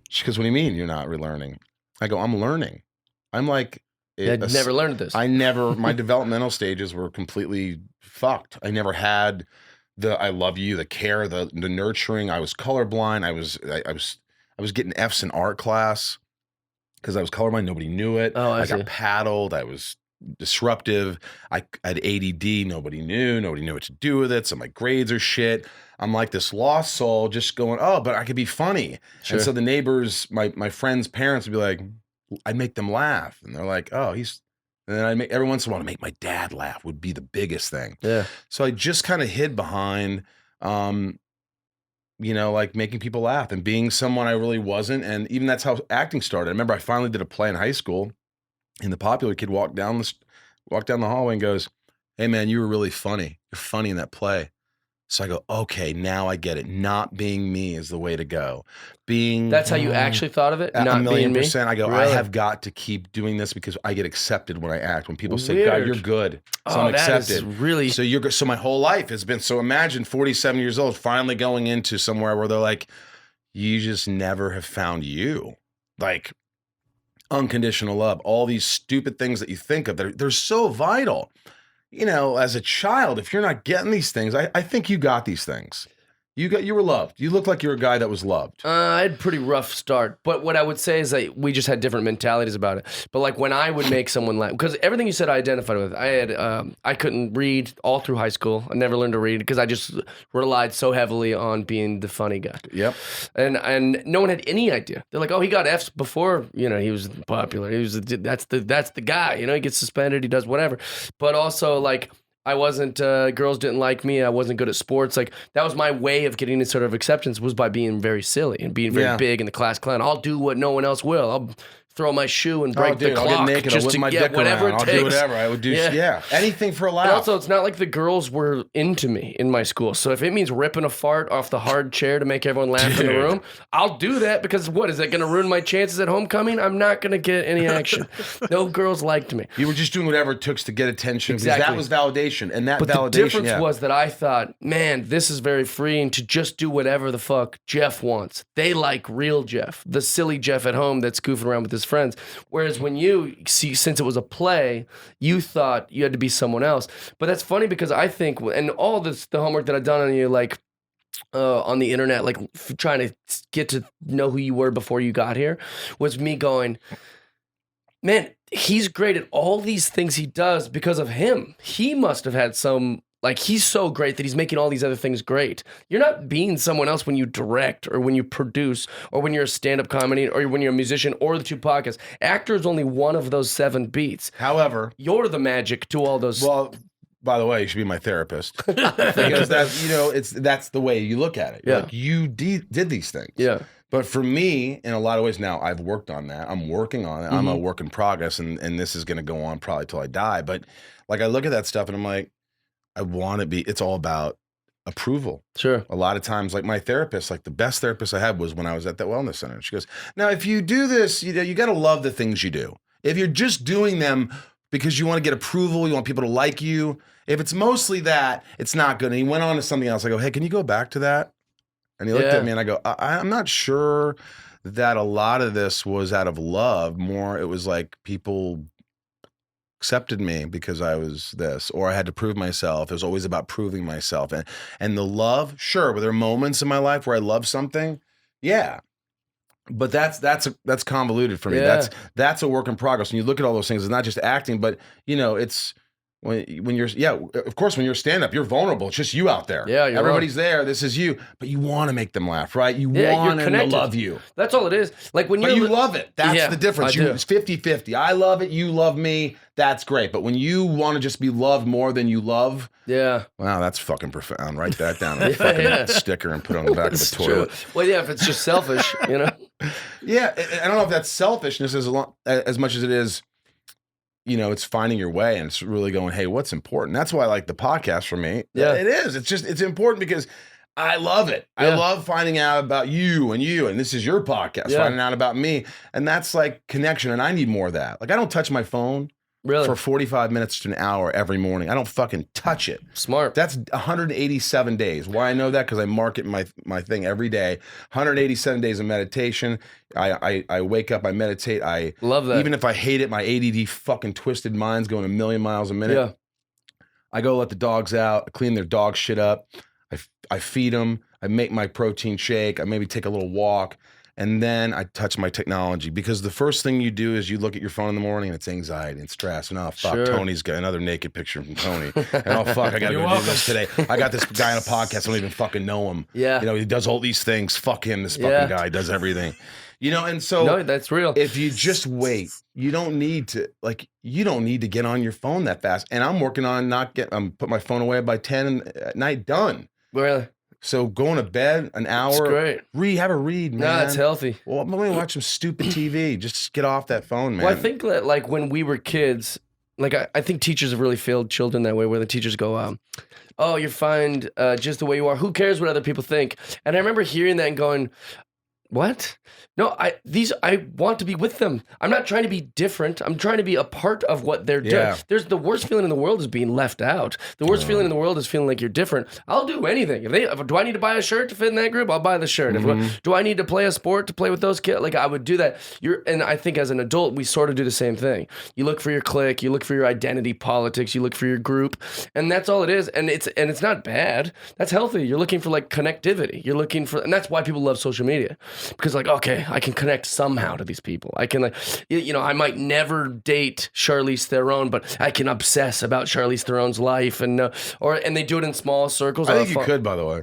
She goes, what do you mean you're not relearning? I go, I'm learning. I'm like, I'd never learned this. My developmental stages were completely fucked. I never had the, I love you, the care, the nurturing. I was colorblind. I was getting F's in art class. Because I was colorblind, nobody knew it. I got paddled. I was disruptive. I had ADD. Nobody knew what to do with it. So my grades are shit. I'm like this lost soul just going, oh, but I could be funny. Sure. And so the neighbors, my friends' parents would be like, I'd make them laugh. And they're like, oh, and then I'd make, every once in a while, to make my dad laugh would be the biggest thing. Yeah. So I just kind of hid behind, like making people laugh and being someone I really wasn't. And even that's how acting started. I remember I finally did a play in high school and the popular kid walked down the hallway and goes, hey man, you were really funny. You're funny in that play. So I go, okay, now I get it. Not being me is the way to go. That's how you actually thought of it? Not a million being %. Me? I go, really? I have got to keep doing this because I get accepted when I act. When people say, Weird. God, you're good. So I'm accepted. That is really... So my whole life has been, so imagine 47 years old, finally going into somewhere where they're like, you just never have found you. Like unconditional love, all these stupid things that you think of, they're so vital. As a child, if you're not getting these things, I think you got these things. You were loved. You looked like you were a guy that was loved. I had a pretty rough start, but what I would say is that we just had different mentalities about it. But like when I would make someone laugh, because everything you said I identified with. I couldn't read all through high school. I never learned to read because I just relied so heavily on being the funny guy. Yep. And no one had any idea. They're like, oh, he got F's before, he was popular. That's the guy, he gets suspended, he does whatever. But also like, I wasn't, girls didn't like me. I wasn't good at sports. Like that was my way of getting this sort of acceptance was by being very silly and being very big in the class clown. I'll do what no one else will. I'll throw my shoe and break the clock. I'll get naked. I'll whip my dick whatever around. It takes. I'll do whatever. I would do, anything for a laugh. But also, it's not like the girls were into me in my school. So if it means ripping a fart off the hard chair to make everyone laugh in the room, I'll do that because what, is that going to ruin my chances at homecoming? I'm not going to get any action. No girls liked me. You were just doing whatever it took to get attention. Exactly. That was validation. And that but validation, the difference was that I thought, man, this is very freeing to just do whatever the fuck Jeff wants. They like real Jeff, the silly Jeff at home that's goofing around with his friends. Whereas when you see, since it was a play, you thought you had to be someone else. But that's funny because I think, and all this, the homework that I've done on you, like on the internet, like trying to get to know who you were before you got here, was me going, man, he's great at all these things he does because of him. He must have had some, like, he's so great that he's making all these other things great. You're not being someone else when you direct or when you produce or when you're a stand-up comedy or when you're a musician or the two podcasts. Actor is only one of those 7 beats. However, You're the magic to all those. well, by the way, you should be my therapist because that's the way you look at it. Yeah. Like you did these things. Yeah. But for me, in a lot of ways now, I've worked on that. I'm working on it. I'm a Mm-hmm. work in progress, and this is going to go on probably till I die. But like I look at that stuff and I'm like, I want to be. It's all about approval. Sure. A lot of times, like my therapist, like the best therapist I had was when I was at that wellness center. She goes, now if you do this, you got to love the things you do. If you're just doing them because you want to get approval, you want people to like you. If it's mostly that, it's not good. And he went on to something else. I go, hey, can you go back to that? And he looked at me and I go, I'm not sure that a lot of this was out of love. More, it was like people accepted me because I was this, or I had to prove myself. It was always about proving myself. And the love, sure, were there moments in my life where I loved something? Yeah. But that's convoluted for me. Yeah. That's a work in progress. When you look at all those things, it's not just acting, but it's when you're of course when you're stand-up, you're vulnerable. It's just you out there. Yeah, you're everybody's there. This is you, but you want to make them laugh, right? You Yeah, want you're them to connected. love you. That's all it is. Like when But you li- love it. That's Yeah, the difference. I do. It's 50-50. I love it. You love me. That's great. But when you want to just be loved more than you love, Yeah. wow, that's fucking profound. Write that down on a fucking sticker and put it on the back of the It's toilet. true. Well, yeah, if it's just selfish, you know? Yeah, I don't know if that's selfishness as much as it is, it's finding your way and it's really going, hey, what's important? That's why I like the podcast for me. Yeah. It is. It's important because I love it. I Yeah. love finding out about you, and this is your podcast, Yeah. finding out about me. And that's like connection, and I need more of that. Like I don't touch my phone Really? for 45 minutes to an hour every morning. I don't fucking touch it. Smart. That's 187 days. Why I know that? Because I market my thing every day. 187 days of meditation. I wake up, I meditate. I Love that. Even if I hate it, my ADD fucking twisted mind's going a million miles a minute. Yeah. I go let the dogs out, I clean their dog shit up. I feed them. I make my protein shake. I maybe take a little walk. And then I touch my technology because the first thing you do is you look at your phone in the morning and it's anxiety and stress. And oh, fuck, Sure. Tony's got another naked picture from Tony. And oh, fuck, I got to You're go welcome. do this today. I got this guy on a podcast. I don't even fucking know him. Yeah. He does all these things. Fuck him. This fucking Yeah. guy does everything. And so No, that's real. if you just wait, you don't need to get on your phone that fast. And I'm working on put my phone away by 10 at night, done. Really? So going to bed an hour. It's great. Have a read, man. No, that's healthy. Well, I'm going to watch some stupid TV. Just get off that phone, man. Well, I think that like when we were kids, like I think teachers have really failed children that way, where the teachers go, "Oh, you're fine just the way you are. Who cares what other people think?" And I remember hearing that and going, "What? No, I want to be with them. I'm not trying to be different. I'm trying to be a part of what they're doing." Yeah. There's the worst feeling in the world is being left out. The worst feeling in the world is feeling like you're different. I'll do anything. Do I need to buy a shirt to fit in that group? I'll buy the shirt. Do I need to play a sport to play with those kids? Like I would do that. And I think as an adult, we sort of do the same thing. You look for your clique, you look for your identity politics, you look for your group, and that's all it is. And it's not bad. That's healthy. You're looking for like connectivity. You're looking for, and that's why people love social media, because like, okay, I can connect somehow to these people. I can, like, I might never date Charlize Theron, but I can obsess about Charlize Theron's life, and they do it in small circles. I think you could, by the way.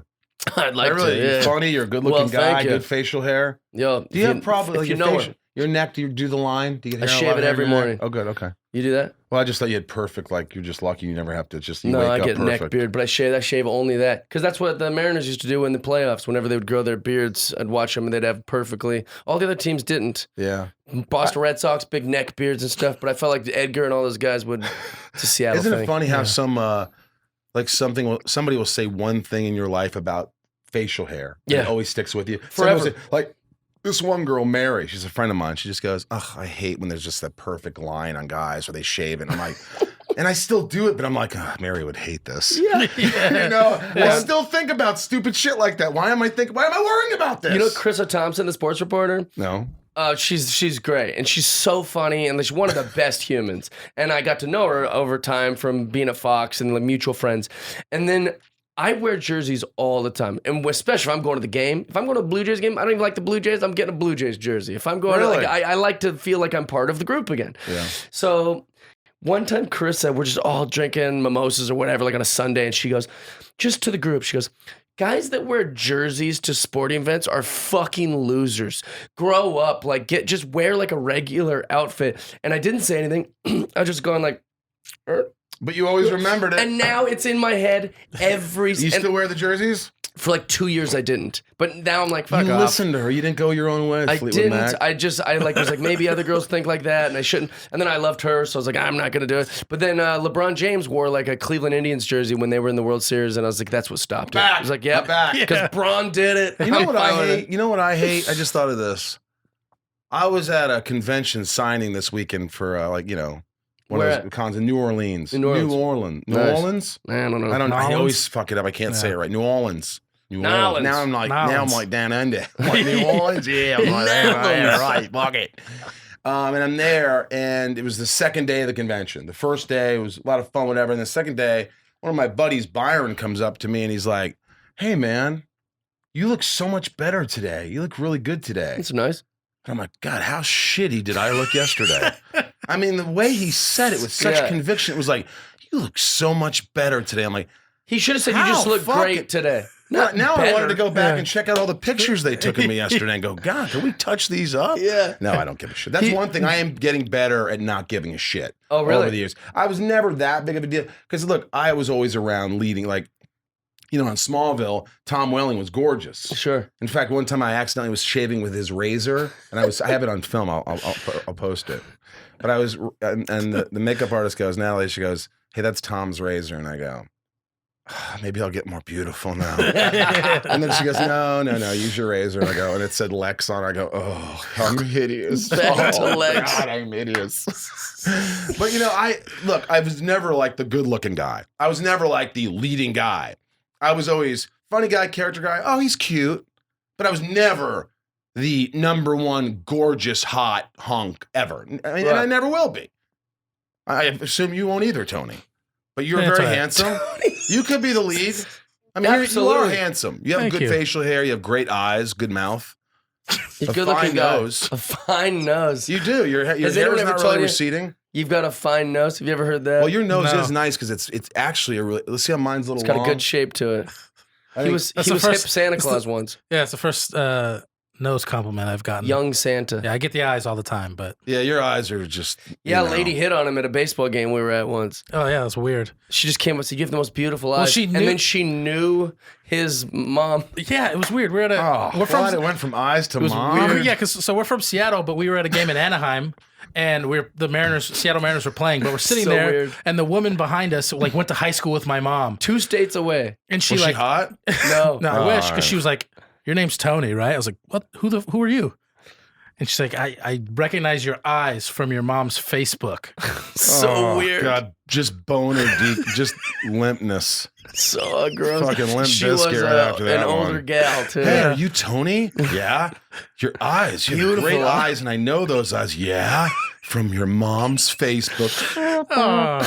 I'd like Really, to. you're Yeah. funny. You're a good-looking Well, guy. thank you. Good facial hair. Yo, Do you have problems? if you know her, your neck? Do you do the line? Do you get I hair shave a lot it of every hair in your morning. neck? Oh, good. Okay. you do that? Well, I just thought you had perfect. Like you're just lucky. You never have to. Just you No, wake I up get perfect. neck beard, but I shave only that, because that's what the Mariners used to do in the playoffs. Whenever they would grow their beards, I'd watch them and they'd have perfectly. All the other teams didn't. Yeah. Boston Red Sox, big neck beards and stuff, but I felt like Edgar and all those guys would. It's a Seattle Isn't thing. it funny how somebody will say one thing in your life about facial hair? And Yeah. it always sticks with you. Forever. Somebody will say, like this one girl, Mary, she's a friend of mine. She just goes, "Ugh, I hate when there's just that perfect line on guys where they shave it." And I'm like, and I still do it, but I'm like, "Ugh, Mary would hate this." Yeah. I still think about stupid shit like that. Why am I worrying about this? You know Chris Thompson, the sports reporter? No. She's great, and she's so funny, and she's one of the best humans. And I got to know her over time from being at Fox and like mutual friends. And then I wear jerseys all the time, and especially if I'm going to the game. If I'm going to a Blue Jays game, I don't even like the Blue Jays. I'm getting a Blue Jays jersey. If I'm going, Really? I like to feel like I'm part of the group again. Yeah. So one time, Chris said we're just all drinking mimosas or whatever, like on a Sunday, and she goes, just to the group, she goes, guys that wear jerseys to sporting events are fucking losers. Grow up, like just wear like a regular outfit. And I didn't say anything. I was just going like, But you always remembered it. and now it's in my head every. You still wear the jerseys? For like 2 years I didn't, but now I'm like, fuck You off. listened to her. You didn't go your own way. I Fleetwood didn't. Mac. I was like maybe other girls think like that, and I shouldn't. And then I loved her, so I was like, I'm not gonna do it. But then LeBron James wore like a Cleveland Indians jersey when they were in the World Series, and I was like, that's what stopped it. I was like, yeah, because Braun did it. You know I'm what I fine with hate? it. You know what I hate? I just thought of this. I was at a convention signing this weekend for one Where of at? those cons in New Orleans. In New Orleans. New Orleans. New Nice. Orleans? I don't know. I don't know. I Nolans? always fuck it up. I can't say it right. New Orleans. New Nolans. Orleans. Now I'm Nolans. like down under. I'm like, New Orleans? Yeah, I'm like, yeah, right. Fuck it. And I'm there, and it was the second day of the convention. The first day was a lot of fun, whatever. And the second day, one of my buddies, Byron, comes up to me and he's like, hey, man, you look so much better today. You look really good today. It's nice. And I'm like, God, how shitty did I look yesterday? I mean, the way he said it with such Yeah. conviction, it was like, you look so much better today. I'm like, He should have said you How just look fucking- great today. now Not I wanted better. to go back Yeah. and check out all the pictures they took of me yesterday and go, God, can we touch these up? Yeah. No, I don't give a shit. That's one thing. I am getting better at not giving a shit. Oh, really? Over the years. I was never that big of a deal. Because look, I was always around leading, like, on Smallville, Tom Welling was gorgeous. Sure. In fact, one time I accidentally was shaving with his razor, and I have it on film. I'll post it. But I was, and the makeup artist goes, Natalie, she goes, hey, that's Tom's razor. And I go, maybe I'll get more beautiful now. And then she goes, no, use your razor. And I go, and it said Lex on it. I go, oh, I'm hideous. Back to Oh, Lex. God, I'm hideous. But I was never like the good looking guy. I was never like the leading guy. I was always funny guy, character guy. Oh, he's cute. But I was never the number one gorgeous, hot hunk ever. And I never will be. I assume you won't either, Tony. But you're Yeah, it's very all right. handsome. You could be the lead. I mean, you are Absolutely. handsome. You have Thank good you. facial hair. You have great eyes, good mouth. You're A a good looking fine guy. nose. A fine nose. You do. Your Has hair anyone is ever not told really you- receding. You've got a fine nose. Have you ever heard that? Well, your nose No. is nice because it's actually a really. Let's see how mine's a little It's got long. a good shape to it. I He think- was That's he the was first- hip Santa it's the- Claus once. Yeah, it's the first nose compliment I've gotten. Young Santa. Yeah, I get the eyes all the time, but Yeah, your eyes are just. Yeah, you a know. lady hit on him at a baseball game we were at once. oh yeah, that's weird. She just came up and said, you have the most beautiful eyes. Well, she and knew- then she knew his mom. Yeah, it was weird. We're at a Oh, we're from God, it went from eyes to was mom. weird. yeah, because we're from Seattle, but we were at a game in Anaheim, and Seattle Mariners were playing, but we're sitting So there, weird. and the woman behind us like went to high school with my mom, 2 states away. and she Was like she hot? No. no, I wish Oh, because she was like, your name's Tony, right? I was like, what? Who are you? And she's like, I recognize your eyes from your mom's Facebook. So Oh, weird. God, just boner deep, just limpness. So gross. Fucking Limp She was Bizkit right after an that older one. gal, too. Hey, are you Tony? Yeah. Your eyes. You have Beautiful great eyes. eyes, and I know those eyes. Yeah. From your mom's Facebook. Oh,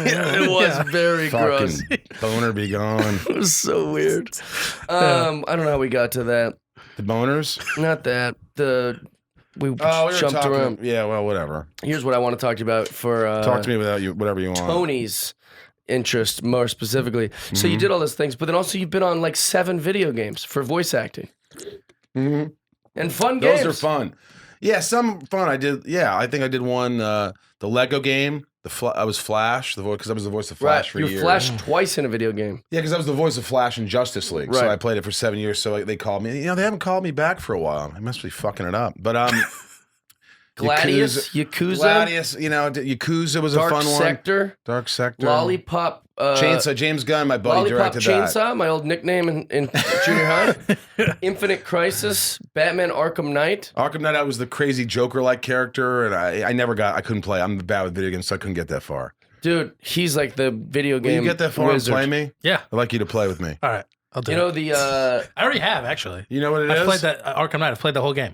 It was very gross. Fucking boner be gone. It was so weird. I don't know how we got to that. The boners? Not that. We Oh, we were jumped talking. around. Yeah, well, whatever. Here's what I want to talk to you about for Talk to me without you, whatever you want. Tony's interest more specifically. So Mm-hmm. you did all those things, but then also you've been on like 7 video games for voice acting. Mhm. And fun Those games. are fun. Yeah, some fun. I did. Yeah, I think I did one. The Lego game. I was Flash, the voice, because I was the voice of Flash Right. for You years. were Flash twice in a video game. Yeah, because I was the voice of Flash in Justice League. So Right. I played it for 7 years. So they called me. They haven't called me back for a while. I must be fucking it up. But Gladius, Yakuza, Gladius, Yakuza was Dark a fun Sector, one. Dark Sector. Lollipop, Chainsaw. James Gunn, my buddy, Lollipop directed that. Chainsaw, my old nickname in junior high. Infinite Crisis, Batman Arkham Knight. Arkham Knight, I was the crazy Joker-like character, and I couldn't play. I'm bad with video games, so I couldn't get that far. Dude, he's like the video Will game you get that far wizard. and play me? yeah. I'd like you to play with me. All right, I'll do You it. know the I already have actually. You know what it I've is? played that Arkham Knight. I've played the whole game.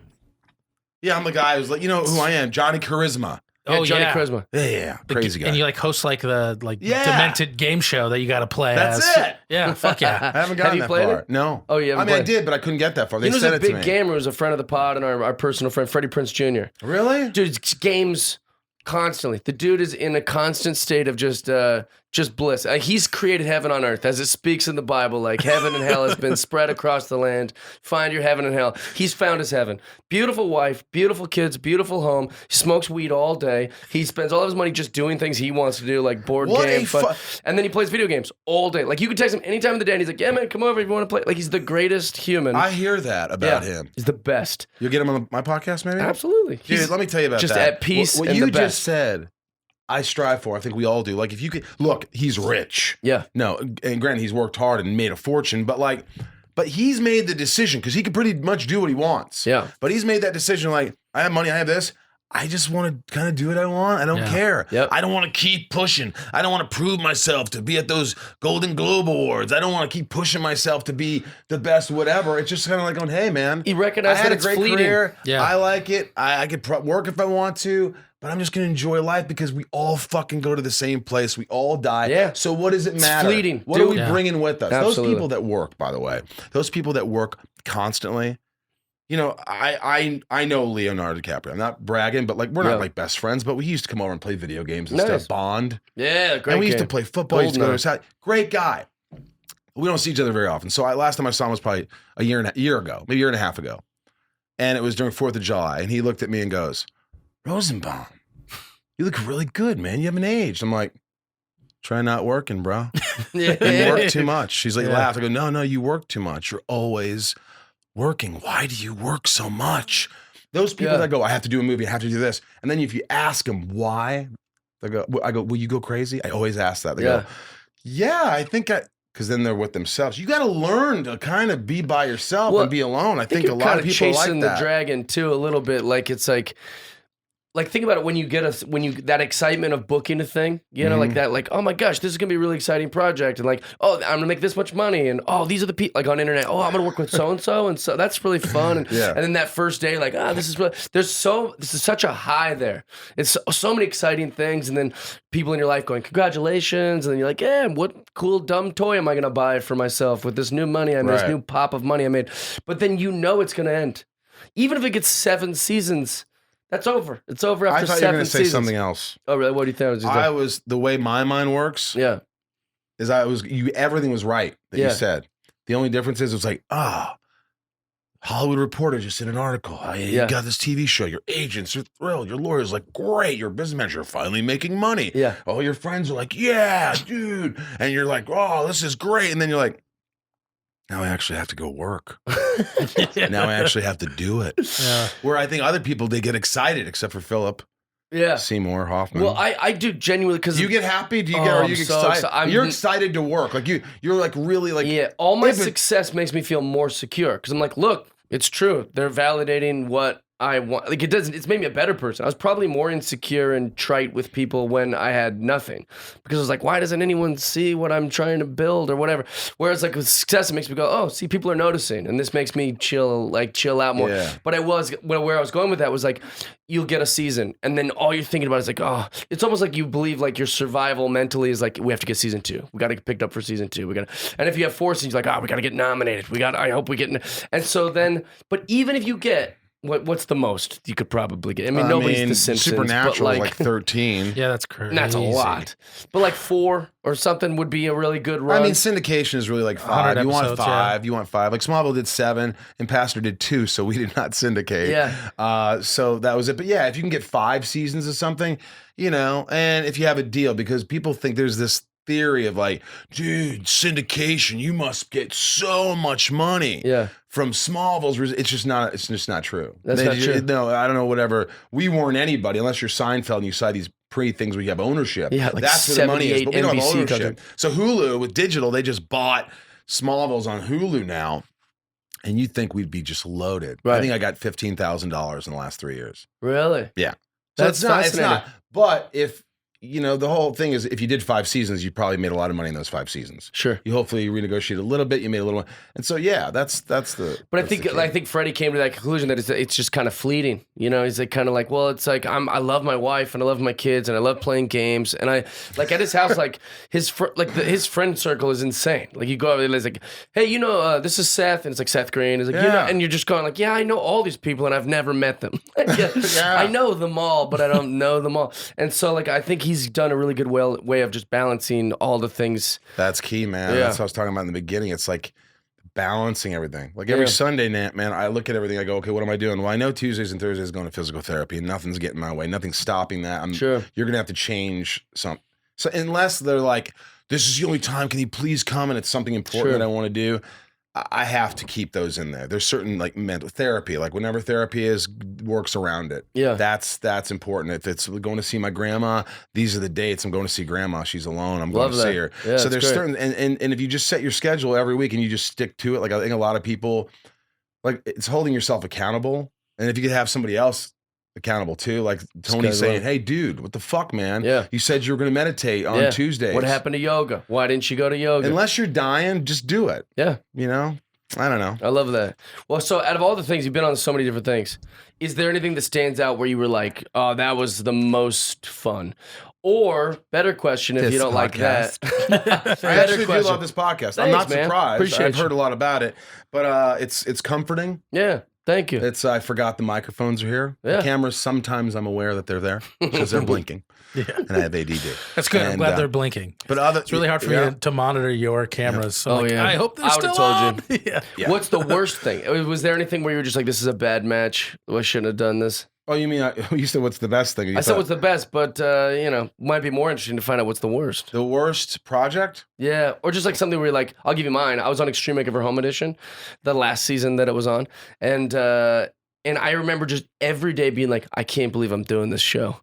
Yeah, I'm the guy who's like, you know who I am, Johnny Charisma. Yeah, Johnny yeah. Charisma. Yeah, crazy guy. And you like host like the Yeah. demented game show that you got to play. That's as. it. Yeah, fuck yeah. I haven't gotten you that played far. it? No. Oh, you haven't I played? did, but I couldn't get that far. They He was sent a it to big me. gamer. He was a friend of the pod and our personal friend, Freddie Prinze Jr. Really? Dude, it's games constantly. The dude is in a constant state of just bliss. He's created heaven on earth, as it speaks in the Bible. Like heaven and hell has been spread across the land. Find your heaven and hell. He's found his heaven. Beautiful wife, beautiful kids, beautiful home. He smokes weed all day. He spends all of his money just doing things he wants to do, like board What games. a And then he plays video games all day. Like you can text him any time of the day, and he's like, "Yeah, man, come over if you want to play." Like he's the greatest human. I hear that about him. He's the best. You'll get him on my podcast, maybe? Absolutely. Dude, He's let me tell you about just that. at peace What and you the just best. said, I strive for. I think we all do. Like, if you could look, he's rich. Yeah. No, and granted, he's worked hard and made a fortune, but he's made the decision because he can pretty much do what he wants. Yeah. But he's made that decision. Like, I have money, I have this. I just want to kind of do what I want. I don't Yeah. care. Yep. I don't want to keep pushing. I don't want to prove myself to be at those Golden Globe Awards. I don't want to keep pushing myself to be the best whatever. It's just kind of like going, hey, man. He recognized I had that a it's great fleeting. career. Yeah. I like it. I could work if I want to, but I'm just going to enjoy life because we all fucking go to the same place. We all die. Yeah. So what does it matter? fleeting, What are dude. we Yeah. bringing with us? Absolutely. Those people that work, by the way, those people that work constantly, you know, I know Leonardo DiCaprio. I'm not bragging, but like we're Yeah. not like best friends, but we used to come over and play video games and Nice. stuff. Bond. Yeah, great And we used to game. play football. We used to go to Goldeneye. his house. Great guy. We don't see each other very often. So last time I saw him was probably a year ago, maybe a year and a half ago. And it was during 4th of July. And he looked at me and goes, Rosenbaum, you look really good, man. You haven't aged. I'm like, try not working, bro. You work too much. She's like, Yeah. laughed. I go, no, you work too much. You're always working. Why do you work so much? Those people Yeah. that go, I have to do a movie, I have to do this. And then if you ask them why, I go, will you go crazy? I always ask that. They Yeah. go, yeah, I think because then they're with themselves. You got to learn to kind of be by yourself Well, and be alone. I think a you're lot of kinda people chasing like that. the dragon too a little bit. Like it's like think about it when you get that excitement of booking a thing, you know, like that, like, oh my gosh, this is gonna be a really exciting project, and like, oh, I'm gonna make this much money, and oh, these are the people like on internet. Oh, I'm gonna work with so and so, that's really fun. And Yeah. and then that first day, like, this is really this is such a high there. It's so many exciting things, and then people in your life going, congratulations, and then you're like, yeah, what cool dumb toy am I gonna buy for myself with this new money I made, this Right. new pop of money I made? But then you know it's gonna end. Even if it gets 7 seasons, that's over. It's over after I thought 7 you were going to say seasons. something else. Oh, really? What do you think? I was, the way my mind works Yeah. is everything was right that Yeah. you said. The only difference is it was like, Hollywood Reporter just did an article. You Yeah. got this TV show. Your agents are thrilled. Your lawyer's like, great. Your business manager finally making money. Yeah. All your friends are like, yeah, dude. And you're like, oh, this is great. And then you're like, now I actually have to go work. Now I actually have to do it. Yeah. Where I think other people, they get excited, except for Philip Yeah. Seymour Hoffman. Well, I do genuinely because do you get happy? Do you Oh, get? Are I'm you so excited? exci- I'm- You're excited to work. Like you're like really like. yeah, all my Even- success makes me feel more secure because I'm like, look, it's true. They're validating what I want. Like it's made me a better person. I was probably more insecure and trite with people when I had nothing because I was like, why doesn't anyone see what I'm trying to build or whatever? Whereas like with success, it makes me go, oh, see, people are noticing, and this makes me chill out more. Yeah. But where I was going with that was like, you'll get a season, and then all you're thinking about is like, oh, it's almost like you believe like your survival mentally is like, we have to get season 2. We got to get picked up for season 2. And if you have 4 seasons, like, we got to get nominated. I hope we get. And so then, but even if you get. What's the most you could probably get? I mean, nobody's The Simpsons, Supernatural but like, is like 13. Yeah, that's crazy. that's a lot. But like 4 or something would be a really good run. I mean, syndication is really like 5. 100 You want episodes, 5. You want 5. Like Smallville did 7, and Pastor did 2, so we did not syndicate. Yeah. So that was it. But yeah, if you can get 5 seasons of something, you know, and if you have a deal, because people think there's this theory of like, dude, syndication, you must get so much money. Yeah. From Smallville's, it's just not true. That's not true. No, I don't know, whatever. We weren't anybody unless you're Seinfeld and you sign these things where you have ownership. Yeah, like that's where the money is. 78 But we don't have NBC ownership. content. So Hulu with digital, they just bought Smallville's on Hulu now, and you'd think we'd be just loaded. I Right. think I got $15,000 in the last 3 years. really? Yeah. So That's it's not. fascinating. But if the whole thing is if you did 5 seasons, you probably made a lot of money in those 5 seasons. Sure. You hopefully renegotiate a little bit. You made a little, and so yeah, that's the. But that's the I key. think Freddie came to that conclusion that it's just kind of fleeting. He's like kind of like, well, it's like I love my wife and I love my kids and I love playing games and I like at his house like his friend circle is insane. Like you go over there and it's like, hey, this is Seth, and it's like Seth Green. It's like and you're just going like, yeah, I know all these people and I've never met them. I know them all, but I don't know them all. And so like I think he's done a really good way of just balancing all the things. That's key, man. Yeah. That's what I was talking about in the beginning. It's like balancing everything. Like every Sunday, man, I look at everything. I go, okay, what am I doing? Well, I know Tuesdays and Thursdays going to physical therapy, and nothing's getting in my way. Nothing's stopping that. You're gonna have to change something. So unless they're like, this is the only time. Can you please come? And it's something important that I want to do. I have to keep those in there. There's certain like mental therapy, like whenever therapy works around it. Yeah. That's important. If it's going to see my grandma, these are the dates I'm going to see grandma. She's alone. I'm going to see her. Yeah, so there's great. certain, and if you just set your schedule every week and you just stick to it, like I think a lot of people, like it's holding yourself accountable. And if you could have somebody else accountable too, like Tony saying, hey dude, what the fuck, man? Yeah. You said you were going to meditate on Tuesdays. What happened to yoga? Why didn't you go to yoga? Unless you're dying, just do it. Yeah. I don't know. I love that. Well, so out of all the things, you've been on so many different things. Is there anything that stands out where you were like, oh, that was the most fun? Or, better question, if you don't like that. I actually do love this podcast. I'm not Thanks, man. surprised. Appreciate I've heard a lot about it, but it's comforting. Yeah, thank you. I forgot the microphones are here. Yeah. The cameras, sometimes I'm aware that they're there because they're blinking. And I have ADD. That's good. I'm And, glad they're blinking. But It's really hard for me to monitor your cameras. So I hope they're I still would've told on. you. What's the worst thing? Was there anything where you were just like, this is a bad match? I shouldn't have done this? Oh, you mean you said what's the best thing? I said what's the best, but might be more interesting to find out what's the worst. the worst project? Yeah, or just like something where you're like, I'll give you mine. I was on Extreme Makeover Home Edition, the last season that it was on, and I remember just every day being like, I can't believe I'm doing this show.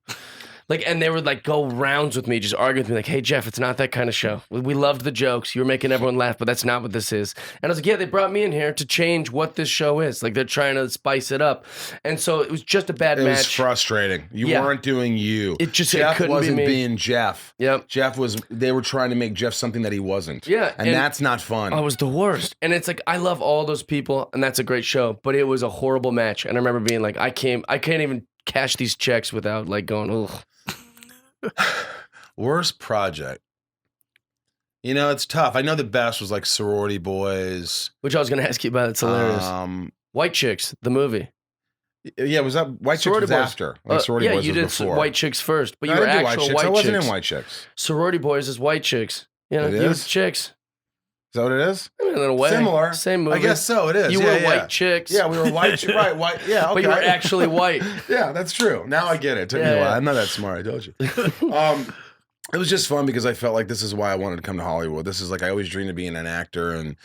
Like, and they would like go rounds with me, just arguing with me, like, hey, Jeff, it's not that kind of show. We loved the jokes. You were making everyone laugh, but that's not what this is. And I was like, yeah, they brought me in here to change what this show is. Like, they're trying to spice it up. And so it was just a bad match. It was frustrating. You weren't doing you. Jeff couldn't wasn't be me. being Jeff. Yep. They were trying to make Jeff something that he wasn't. Yeah. And that's not fun. I was the worst. And it's like, I love all those people, and that's a great show, but it was a horrible match. And I remember being like, I can't even cash these checks without like going, ugh. Worst project. It's tough. I know the best was like Sorority Boys. Which I was going to ask you about. It's hilarious. White Chicks, the movie. Yeah, was that White Chicks was after? Like Sorority Boys you was did before. White Chicks first, but No, you were I didn't do actual Chicks. White I wasn't Chicks. in White Chicks. Sorority Boys is White Chicks. It you're is? chicks. Is that what it is? In a little way. Similar. Same movie. I guess so. It is. You were White Chicks. Yeah, we were white. Right, white. Yeah, okay. But you were actually white. Yeah, that's true. Now I get it. It took me a while. I'm not that smart. I told you. It was just fun because I felt like this is why I wanted to come to Hollywood. This is like I always dreamed of being an actor and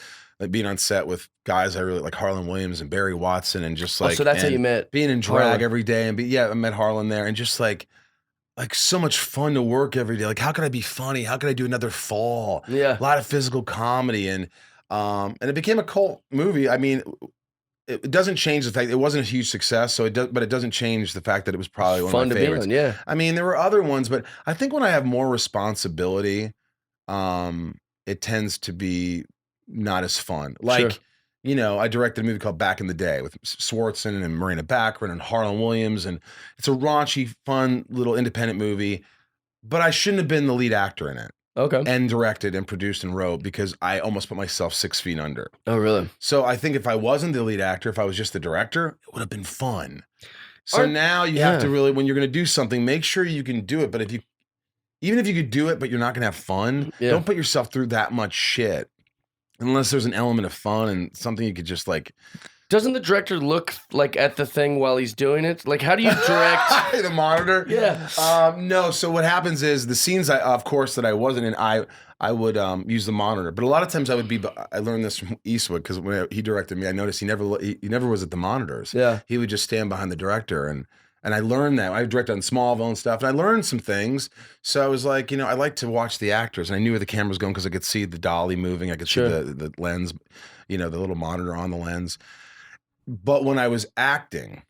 like being on set with guys I really like, Harlan Williams and Barry Watson, and just like so that's how you met being in drag Harlan. every day. And I met Harlan there, and just like so much fun to work every day. Like, how could I be funny? How could I do another Fall? Yeah. A lot of physical comedy, and it became a cult movie. I mean, it doesn't change the fact it wasn't a huge success. So but it doesn't change the fact that it was probably one fun of my to favorites. be on, yeah. I mean, there were other ones, but I think when I have more responsibility, it tends to be not as fun. Like, I directed a movie called Back in the Day with Swartzen and Marina Baccarin and Harlan Williams, and it's a raunchy, fun little independent movie. But I shouldn't have been the lead actor in it. Okay. And directed and produced and wrote because I almost put myself 6 feet under. Oh, really? So I think if I wasn't the lead actor, if I was just the director, it would have been fun. So now you have to really, when you're going to do something, make sure you can do it. But even if you could do it, but you're not going to have fun, don't put yourself through that much shit. Unless there's an element of fun and something you could just like. Doesn't the director look like at the thing while he's doing it? Like, how do you direct the monitor? Yeah. No. So what happens is the scenes, of course, that I wasn't in, I would use the monitor. But a lot of times I learned this from Eastwood because when he directed me, I noticed he never was at the monitors. Yeah. He would just stand behind the director, and I learned that. I directed on Smallville and stuff, and I learned some things. So I was like, I like to watch the actors, and I knew where the camera was going because I could see the dolly moving. I could see the lens, the little monitor on the lens. But when I was acting,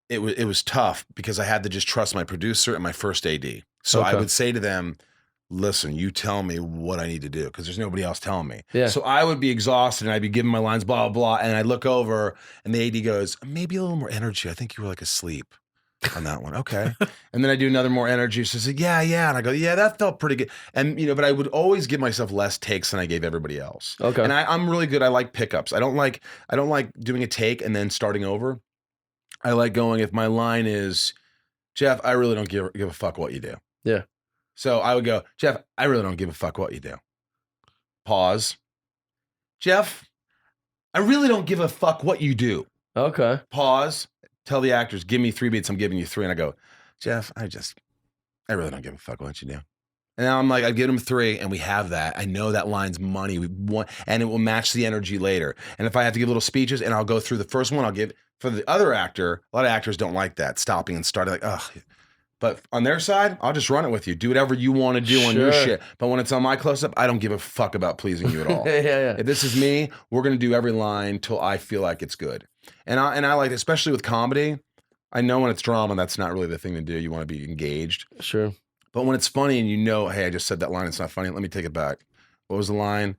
it was tough because I had to just trust my producer and my first AD. So I Okay. would say to them, listen, you tell me what I need to do because there's nobody else telling me. Yeah. So I would be exhausted and I'd be giving my lines, blah, blah, blah. And I'd look over and the AD goes, maybe a little more energy. I think you were like asleep on that one. Okay. And then I do another more energy. So she's like, yeah. And I go, yeah, that felt pretty good. And, but I would always give myself less takes than I gave everybody else. Okay. And I'm really good. I like pickups. I don't like doing a take and then starting over. I like going, if my line is, Jeff, I really don't give a fuck what you do. Yeah. So I would go, Jeff, I really don't give a fuck what you do. Pause. Jeff, I really don't give a fuck what you do. Okay. Pause. Tell the actors, give me 3 beats. I'm giving you 3. And I go, Jeff, I really don't give a fuck what you do. And now I'm like, I give them 3 and we have that. I know that line's money. We want, and it will match the energy later. And if I have to give little speeches and I'll go through the first one, I'll give for the other actor. A lot of actors don't like that, stopping and starting like, ugh. But on their side, I'll just run it with you. Do whatever you want to do on your Sure. shit. But when it's on my close-up, I don't give a fuck about pleasing you at all. Yeah. If this is me, we're going to do every line till I feel like it's good. And I like, especially with comedy, I know when it's drama, that's not really the thing to do. You want to be engaged. Sure. But when it's funny and hey, I just said that line, it's not funny. Let me take it back. What was the line?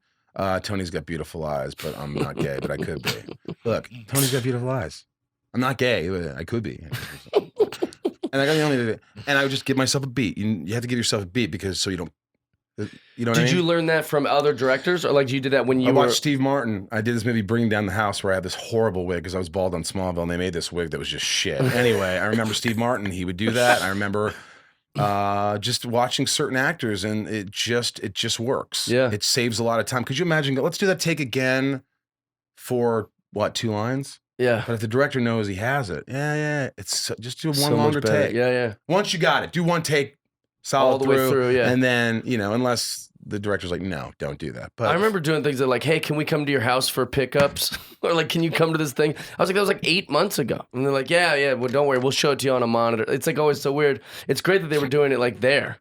Tony's got beautiful eyes, but I'm not gay, but I could be. Look, Tony's got beautiful eyes. I'm not gay, but I could be. And I got the only, and I would just give myself a beat. You have to give yourself a beat because so you don't, what I mean? Did you learn that from other directors, or like you did that when you I were? watched Steve Martin. I did this movie Bringing Down the House where I had this horrible wig because I was bald on Smallville and they made this wig that was just shit. Anyway, I remember Steve Martin. He would do that. I remember just watching certain actors and it just works. Yeah. It saves a lot of time. Could you imagine, let's do that take again for what, 2 lines? Yeah. But if the director knows he has it, yeah, it's just do one So much longer better. take. Yeah. Once you got it, do one take, solid All the way through, yeah. and then unless the director's like, no, don't do that. But I remember doing things that like, hey, can we come to your house for pickups? Or like, can you come to this thing? I was like, that was like 8 months ago. And they're like, yeah, well, don't worry, we'll show it to you on a monitor. It's like always so weird. It's great that they were doing it like there.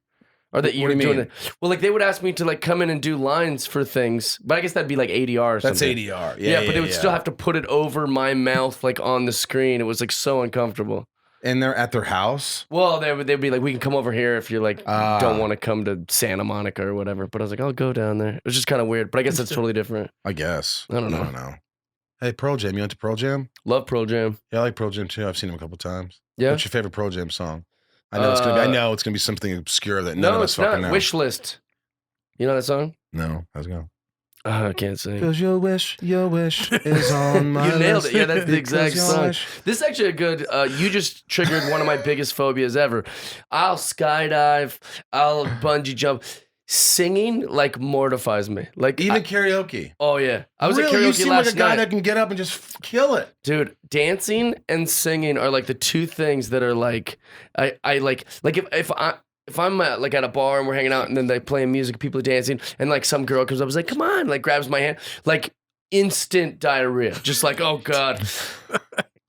Or that you What were do you doing mean? it. Well, like they would ask me to like come in and do lines for things, but I guess that'd be like ADR or that's something. ADR. Yeah, but they would still have to put it over my mouth, like on the screen. It was like so uncomfortable. And they're at their house. Well, they'd be like, we can come over here if you're like don't want to come to Santa Monica or whatever. But I was like, I'll go down there. It was just kind of weird, but I guess that's totally different. I guess. I don't know. Hey, Pearl Jam. You went to Pearl Jam? Love Pearl Jam. Yeah, I like Pearl Jam too. I've seen them a couple times. Yeah. What's your favorite Pearl Jam song? I know it's gonna be something obscure that none No, of us it's fucking not. know. Wish List. You know that song? No, how's it go? I can't sing. Because your wish is on my You nailed list. it. Yeah, that's the exact Because your song. wish- This is actually a good. You just triggered one of my biggest phobias ever. I'll skydive. I'll bungee jump. Singing like mortifies me. Like Even karaoke. oh yeah, I was really? at karaoke You seem last like a guy night. that can get up and just kill it. Dude, dancing and singing are like the two things that are like I like if I'm like at a bar and we're hanging out and then they playing music, people are dancing, and like some girl comes up and is like, "Come on!" like grabs my hand, like instant diarrhea, just like oh god.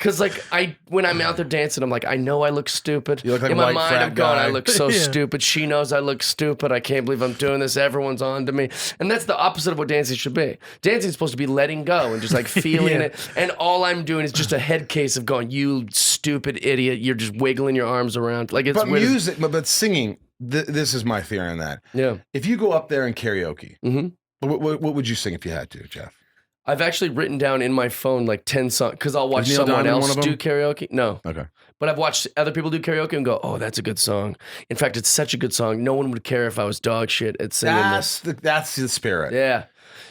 Cause like when I'm out there dancing, I'm like, I know I look stupid. You look like in a my white mind, frat I'm going, guy. I look so Yeah. stupid. She knows I look stupid. I can't believe I'm doing this. Everyone's on to me, and that's the opposite of what dancing should be. Dancing is supposed to be letting go and just like feeling Yeah. it. And all I'm doing is just a head case of going, you stupid idiot. You're just wiggling your arms around like it's But weird. music, but singing. This is my theory on that. Yeah. If you go up there and karaoke, Mhm. what would you sing if you had to, Jeff? I've actually written down in my phone like 10 songs because I'll watch Is Neil someone Diamond else one of do them? karaoke. No. Okay. But I've watched other people do karaoke and go, oh, that's a good song. In fact, it's such a good song. No one would care if I was dog shit at singing this. That's the spirit. Yeah.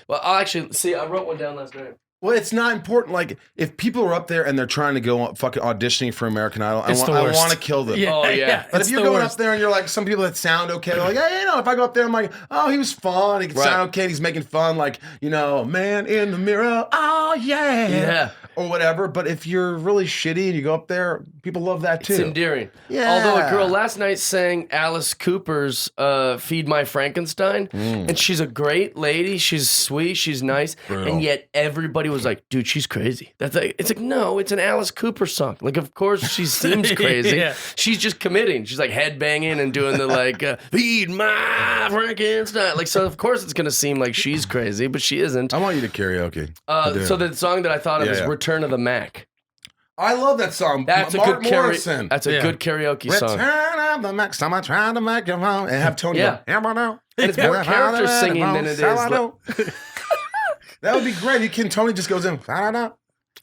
Well, I'll actually, see, I wrote one down last night. Well, it's not important. Like, if people are up there and they're trying to go fucking auditioning for American Idol, It's the I worst. want to kill them. Oh, yeah. But it's if you're the going worst. up there and you're like, some people that sound okay, they're like, hey, if I go up there, I'm like, oh, he was fun. He can Right. sound okay. He's making fun. Like, man in the mirror. Oh, yeah. Yeah. Or whatever. But if you're really shitty and you go up there, people love that too. It's endearing. Yeah. Although a girl last night sang Alice Cooper's Feed My Frankenstein, and she's a great lady. She's sweet. She's nice. Brutal. And yet everybody was like, dude, she's crazy. It's like, no, it's an Alice Cooper song. Like, of course she seems crazy. Yeah. She's just committing. She's like headbanging and doing the like, Feed My Frankenstein. Like, so of course it's going to seem like she's crazy, but she isn't. I want you to karaoke. I do. So the song that I thought of Yeah, is yeah. Return of the Mac. I love that song. That's a Mark good Morrison. That's a good karaoke song. Return of the next time I try to make you home. And have Tony Yeah. go, And it's more characters singing than it is. That would be great. Tony just goes in.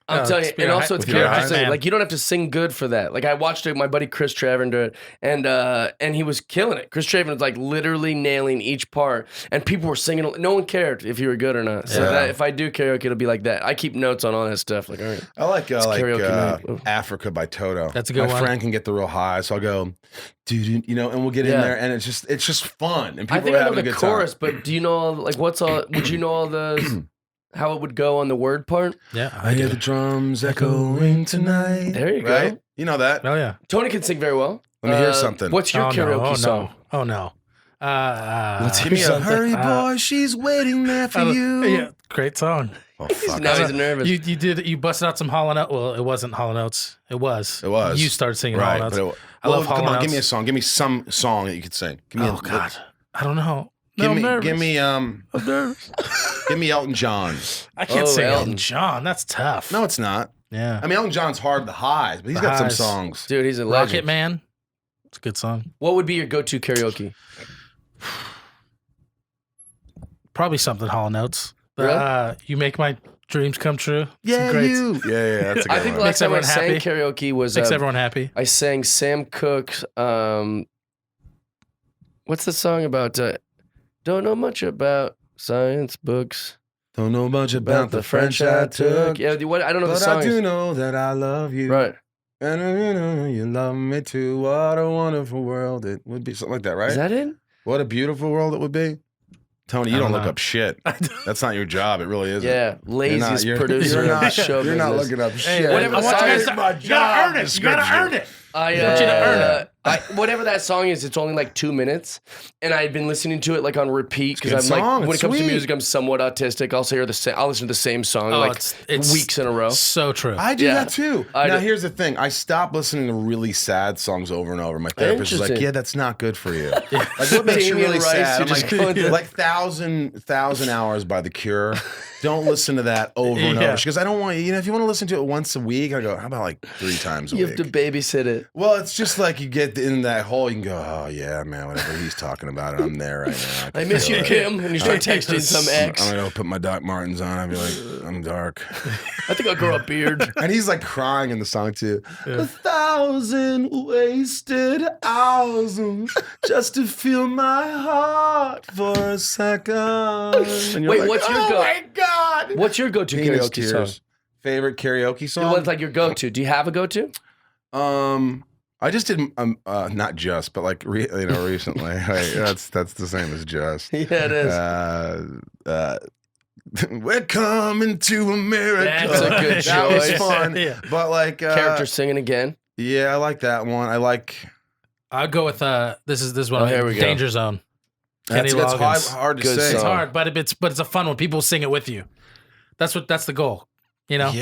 I'm telling you, and also it's with your character eyes. singing. Like you don't have to sing good for that. Like I watched it, my buddy Chris Traven do it, and he was killing it. Chris Traven was like literally nailing each part, and people were singing. No one cared if you were good or not. So that, if I do karaoke, it'll be like that. I keep notes on all that stuff. Like all right, I like karaoke night. Africa by Toto. That's a good My one. friend can get the real high, so I'll go, dude, and we'll get in there, and it's just fun, and people I think are I know having a the good chorus, time. but do you know all, like what's all? Would you know all the how it would go on the word part? Yeah, I hear the drums echoing tonight. There you right? go. You know that. Oh yeah. Tony can sing very well. Let me hear something. What's your karaoke song? Oh no. Let's Give me a something. hurry, boy. She's waiting there for you. Yeah, great song. Oh, fuck. Now he's nervous. You busted out some Hall and Oates. Well, it wasn't Hall and Oates. It was. It was. You started singing Right, Hall and but Oates. it, I love come Hall on, and give me a Oates. song. Give me some song that you could sing. Give me Oh God, I don't know. No, Give I'm me, nervous. give me, I'm nervous. give me Elton John. I can't Oh, sing Elton. Elton John. That's tough. No, it's not. Yeah. I mean, Elton John's hard the highs, but he's got some highs. songs. Dude, he's a Rocket legend. Man. It's a good song. What would be your go-to karaoke? Probably something Hall and Oates. Really? You make my dreams come true. It's a Yeah, great, you. Yeah, that's a good I think the one. last time I everyone sang happy. karaoke was Makes everyone happy. I sang Sam Cooke's what's the song about don't know much about science books Don't know much about the French I took. Yeah, what I don't know the But song. I do know that I love you. Right. And you know you love me too. What a wonderful world it would be. Something like that, right? Is that it? What a beautiful world it would be. Tony, you I don't don't look know. up shit. That's not your job. It really isn't. Yeah, laziest You're producer you're of the not, show You're not business. looking up shit. whatever I the want song you is, guys to, you gotta earn it. You gotta earn it. I want you to earn it. Whatever that song is, it's only like 2 minutes, and I've been listening to it like on repeat because It's a I'm good song. like, when it It's comes to sweet. music, I'm somewhat autistic. I'll I'll listen to the same song Oh, like it's weeks in a row. So true. I do Yeah. that too. I Now, do. here's the thing. I stopped listening to really sad songs over and over. My therapist is like, Interesting. yeah, that's not good for you. Like, what makes you Damien really Rice, sad? you I'm just like, go into- like thousand Hours by The Cure. Don't listen to that over and Yeah. over. Because I don't want you, if you want to listen to it once a week, I go, how about like 3 times a You week? have to babysit it. Well, it's just like you get in that hole, you can go, oh, yeah, man, whatever he's talking about, I'm there right now. I miss feel you, it. Kim, and you start texting some ex. I'm going to put my Doc Martens on. I'll be like, I'm dark. I think I'll grow a beard. And he's like crying in the song too. 1,000 wasted hours just to feel my heart for a second. And you're Wait, like, what's your oh go- my God. What's your go-to Penis karaoke tears. song? Favorite karaoke song? What's like your go-to? Do you have a go-to? I just did not just, but like recently. Wait, that's the same as just. Yeah, it is. We're coming to America. That's a good That was choice. fun. Yeah. But like Character singing again. Yeah, I like that one. I like I'll go with this is one. Oh, here we go. Danger Zone. Kenny that's Loggins. hard to Good say. song. It's hard, but it's a fun one. People sing it with you. That's the goal. Yeah.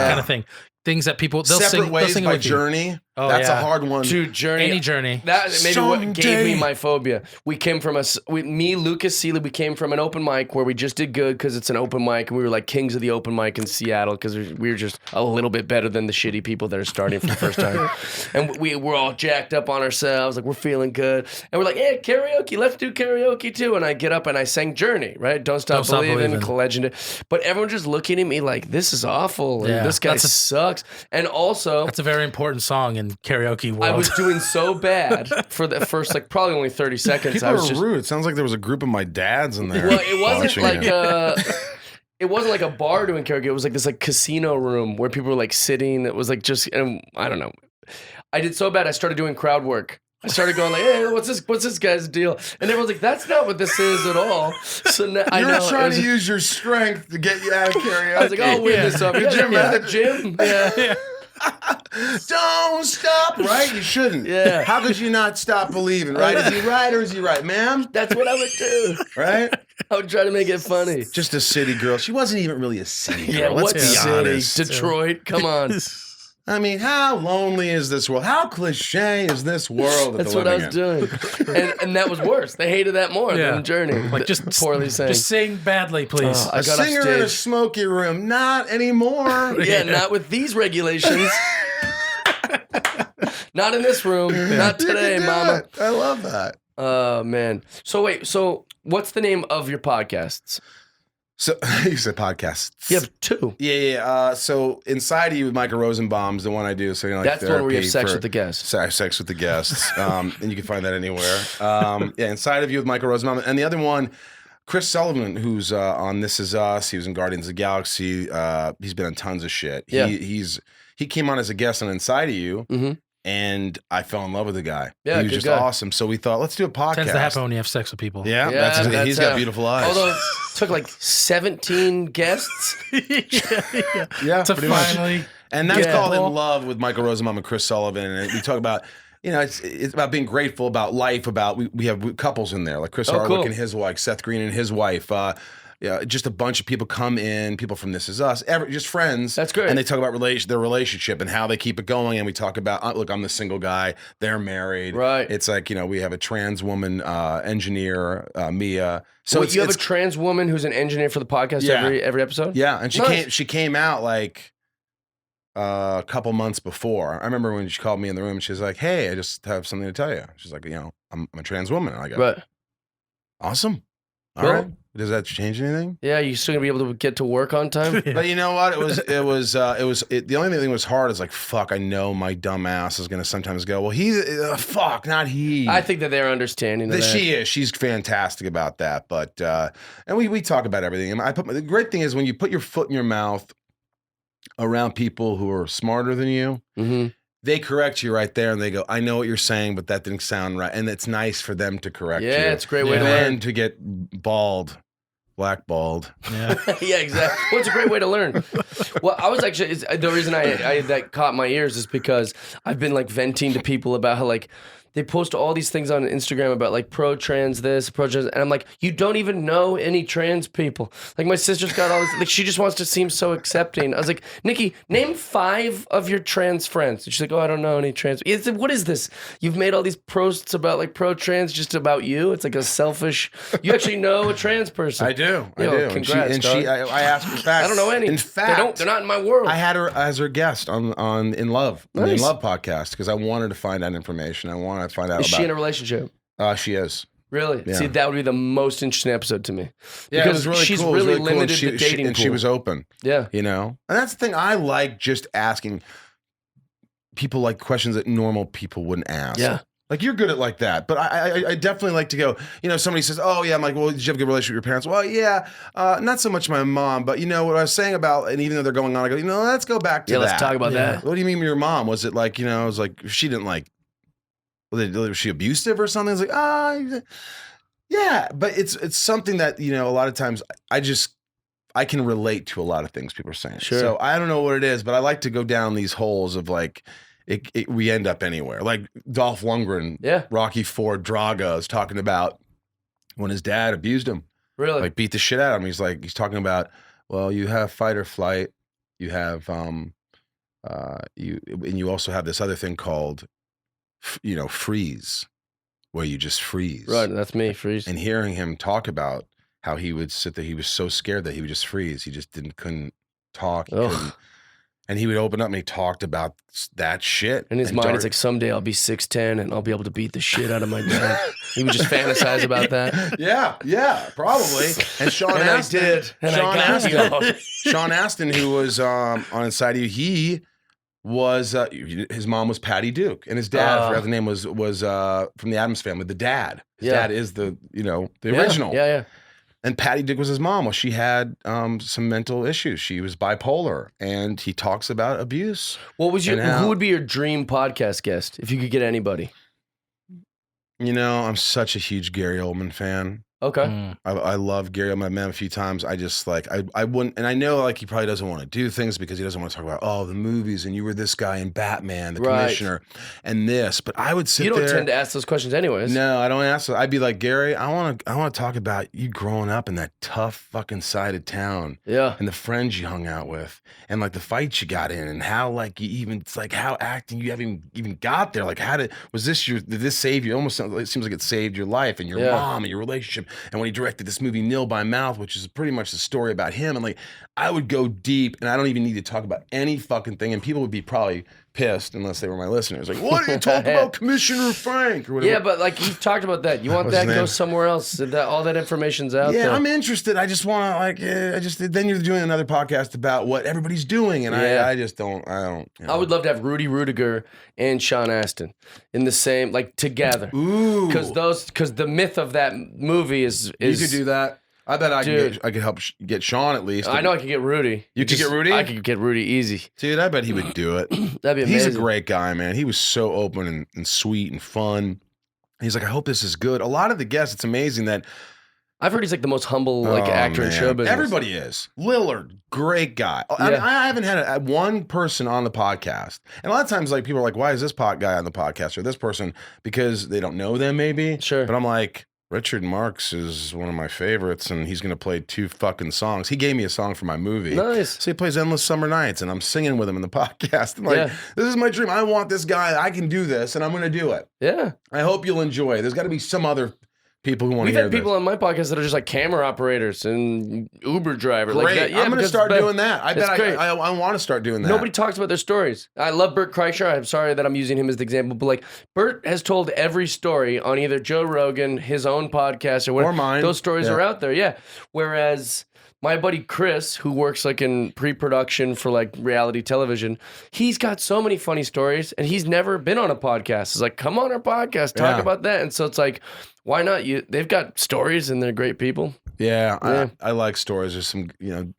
Kind of thing. Things that people they'll Separate sing. Ways they'll sing it by with you. Journey. Oh, That's yeah. a hard one. To Journey. Any journey. That maybe what gave me Someday. my phobia. We came from me, Lucas Seeley, we came from an open mic where we just did good because it's an open mic, and we were like kings of the open mic in Seattle because we were just a little bit better than the shitty people that are starting for the first time. And we're all jacked up on ourselves, like we're feeling good. And we're like, yeah, karaoke, let's do karaoke too. And I get up and I sang Journey, right? Don't Stop Believing, Legend. But everyone just looking at me like, this is awful. Yeah. And this guy sucks. And also, That's a very important song in karaoke world. I was doing so bad for the first, like, probably only 30 seconds. People I was are just, rude. It sounds like there was a group of my dads in there. well, it wasn't watching like it. it wasn't like a bar doing karaoke. It was like this like casino room where people were like sitting. It was like just, I don't know. I did so bad. I started doing crowd work. I started going like, hey, what's this guy's deal? And everyone's like, that's not what this is at all. So now, I You're know. trying it was- to use your strength to get you out of karaoke. I was like, I'll win this up. Could you imagine? Jim? Yeah. Don't stop, right? You shouldn't. Yeah. How could you not stop believing, right? Is he right or is he right, ma'am? That's what I would do. Right? I would try to make it funny. Just a city girl. She wasn't even really a city girl. Yeah, Let's what be city? honest. Detroit? Come on. I mean, how lonely is this world? How cliche is this world that That's they're what I living was in? doing. And that was worse. They hated that more Yeah. than Journey. like just poorly sang. Just sing badly, please. I A got singer in a upstage. smoky room. Not anymore. Yeah, not with these regulations. Not in this room. Not today, mama. I love that. Oh, man. So wait, what's the name of your podcasts? So you said podcasts. You have two. Yeah. So Inside of You with Michael Rosenbaum's the one I do. So like That's the one where you have therapy sex for- with the guests. Sex with the guests. And you can find that anywhere. Yeah, Inside of You with Michael Rosenbaum. And the other one, Chris Sullivan, who's on This Is Us. He was in Guardians of the Galaxy. He's been on tons of shit. Yeah. He came on as a guest on Inside of You. Mm-hmm. And I fell in love with the guy. Yeah, he was good just guy. awesome. So we thought, let's do a podcast. Tends to happen when you have sex with people. Yeah, Yeah, he's got beautiful eyes. Although it took like 17 guests. yeah, To pretty much. finally, And that's Yeah. called Well- In Love with Michael Rosenbaum and Chris Sullivan. And we talk about, it's about being grateful, about life, about we have couples in there, like Chris Hardwick cool. and his wife, Seth Green and his wife. Just a bunch of people come in, people from This Is Us, just friends. That's great. And they talk about their relationship and how they keep it going. And we talk about, look, I'm the single guy, they're married. Right. It's like, we have a trans woman engineer, Mia. So Wait, you have a trans woman who's an engineer for the podcast Yeah. every episode? Yeah, and Nice. she came out like a couple months before. I remember when she called me in the room. She was like, "Hey, I just have something to tell you." She's like, I'm a trans woman." And I go, Right. "Awesome, all Cool. right. Does that change anything?" Yeah, you still gonna be able to get to work on time? But you know what? The only thing that was hard is like, fuck. I know my dumb ass is gonna sometimes go, "Well, fuck, not he." I think that they're understanding of that. She is. She's fantastic about that. But and we talk about everything. And the great thing is when you put your foot in your mouth around people who are smarter than you, Mm-hmm. they correct you right there, and they go, "I know what you're saying, but that didn't sound right." And it's nice for them to correct you. Yeah, it's a great way to Then learn. to get blackballed. yeah. Yeah, exactly. Well, it's a great way to learn. Well, I was actually the reason I that caught my ears is because I've been like venting to people about how like they post all these things on Instagram about like pro trans this, pro trans, and I'm like, you don't even know any trans people. Like my sister's got all this, like she just wants to seem so accepting. I was like, Nikki, name 5 of your trans friends. And she's like, oh, I don't know any trans. It's, what is this? You've made all these posts about like pro trans just about you. It's like a selfish. You actually know a trans person. I do. I Yo, do. congrats, I asked her. In fact, I don't know any. In fact, they're not in my world. I had her as her guest on In Love, on the Nice. In Love podcast, because I wanted to find out information. I wanted to find out Is about. she in a relationship? She is. Really? Yeah. See, that would be the most interesting episode to me. Yeah, Because it was really she's cool. It was really cool. And limited the dating and she pool. was open. Yeah. And that's the thing. I like just asking people like questions that normal people wouldn't ask. Yeah. Like you're good at like that, but I definitely like to go. Somebody says, "Oh yeah," I'm like, "Well, did you have a good relationship with your parents?" "Well, yeah, not so much my mom, but what I was saying about," and even though they're going on, I go, let's go back to Yeah, that. let's talk about that. What do you mean, your mom? Was it like, I was like, she didn't like, was she abusive or something? It's like, yeah, but it's something that a lot of times I can relate to a lot of things people are saying. Sure. So I don't know what it is, but I like to go down these holes of like. We end up anywhere. Like Dolph Lundgren, Yeah. Rocky IV, Drago is talking about when his dad abused him, Really? like beat the shit out of him. He's talking about, well, you have fight or flight, you have you also have this other thing called freeze, where you just freeze. Right. That's me. Freeze. And hearing him talk about how he would sit there, he was so scared that he would just freeze. He just couldn't talk. He Ugh. couldn't. And he would open up and he talked about that shit. In his mind, dark- it's like someday I'll be 6'10" and I'll be able to beat the shit out of my dad. He would just fantasize about that. Yeah, probably. And Sean And I Astin, did. And I Sean got Astin, you. Sean Astin, who was on Inside of You, he was his mom was Patty Duke, and his dad, I forgot the name, was from the Addams Family. The dad, his Yeah. dad is the original. Yeah. And Patty Duke was his mom. Well, she had some mental issues. She was bipolar, and he talks about abuse. What was your? And how- Who would be your dream podcast guest if you could get anybody? I'm such a huge Gary Oldman fan. Okay. I love Gary. I met him a few times. I just like I wouldn't, and I know like he probably doesn't want to do things because he doesn't want to talk about the movies and you were this guy in Batman, the Right. commissioner, and this. But I would sit You don't there. tend to ask those questions anyways. No, I don't ask. I'd be like, Gary, I want to talk about you growing up in that tough fucking side of town. Yeah. And the friends you hung out with, and like the fights you got in, and how like you even, it's like how acting you haven't even got there. Like did this save you? Almost it seems like it saved your life and your Yeah. mom and your relationship. And when he directed this movie Nil by Mouth, which is pretty much the story about him, and like I would go deep, and I don't even need to talk about any fucking thing, and people would be probably pissed unless they were my listeners. Like, what are you talking about, Commissioner Frank or whatever? Yeah, but like you've talked about that. You want What's that his go name? somewhere else. That all that information's out Yeah, there. I'm interested. I just want to then you're doing another podcast about what everybody's doing, and Yeah. I just don't. I don't. You know. I would love to have Rudy Rudiger and Sean Astin in the same together. Ooh, Because the myth of that movie is you could do that. I bet Dude. I could help get Sean at least. I know I could get Rudy. You could get Rudy? I could get Rudy easy. Dude, I bet he would do it. That'd be amazing. He's a great guy, man. He was so open and sweet and fun. He's like, I hope this is good. A lot of the guests, it's amazing that I've heard he's like the most humble actor in show business. Everybody is. Lillard, great guy. Yeah. I haven't had one person on the podcast. And a lot of times, like, people are like, why is this guy on the podcast or this person? Because they don't know them, maybe. Sure. But I'm like, Richard Marx is one of my favorites, and he's going to play 2 fucking songs. He gave me a song for my movie. Nice. So he plays Endless Summer Nights, and I'm singing with him in the podcast. I'm like, Yeah. this is my dream. I want this guy. I can do this, and I'm going to do it. Yeah. I hope you'll enjoy it. There's got to be some other people who want to We've hear had this. people on my podcast that are just like camera operators and Uber drivers. Great. Like that. Yeah, I'm going to because start that- doing that. I it's bet great. I want to start doing that. Nobody talks about their stories. I love Bert Kreischer. I'm sorry that I'm using him as the example, but like Bert has told every story on either Joe Rogan, his own podcast, or whatever. Or mine. Those stories Yeah. are out there, yeah. Whereas my buddy Chris, who works like in pre-production for like reality television, he's got so many funny stories, and he's never been on a podcast. He's like, come on our podcast, talk Yeah. about that. And so it's like, why not? They've got stories, and they're great people. Yeah, Yeah. I like stories. There's some,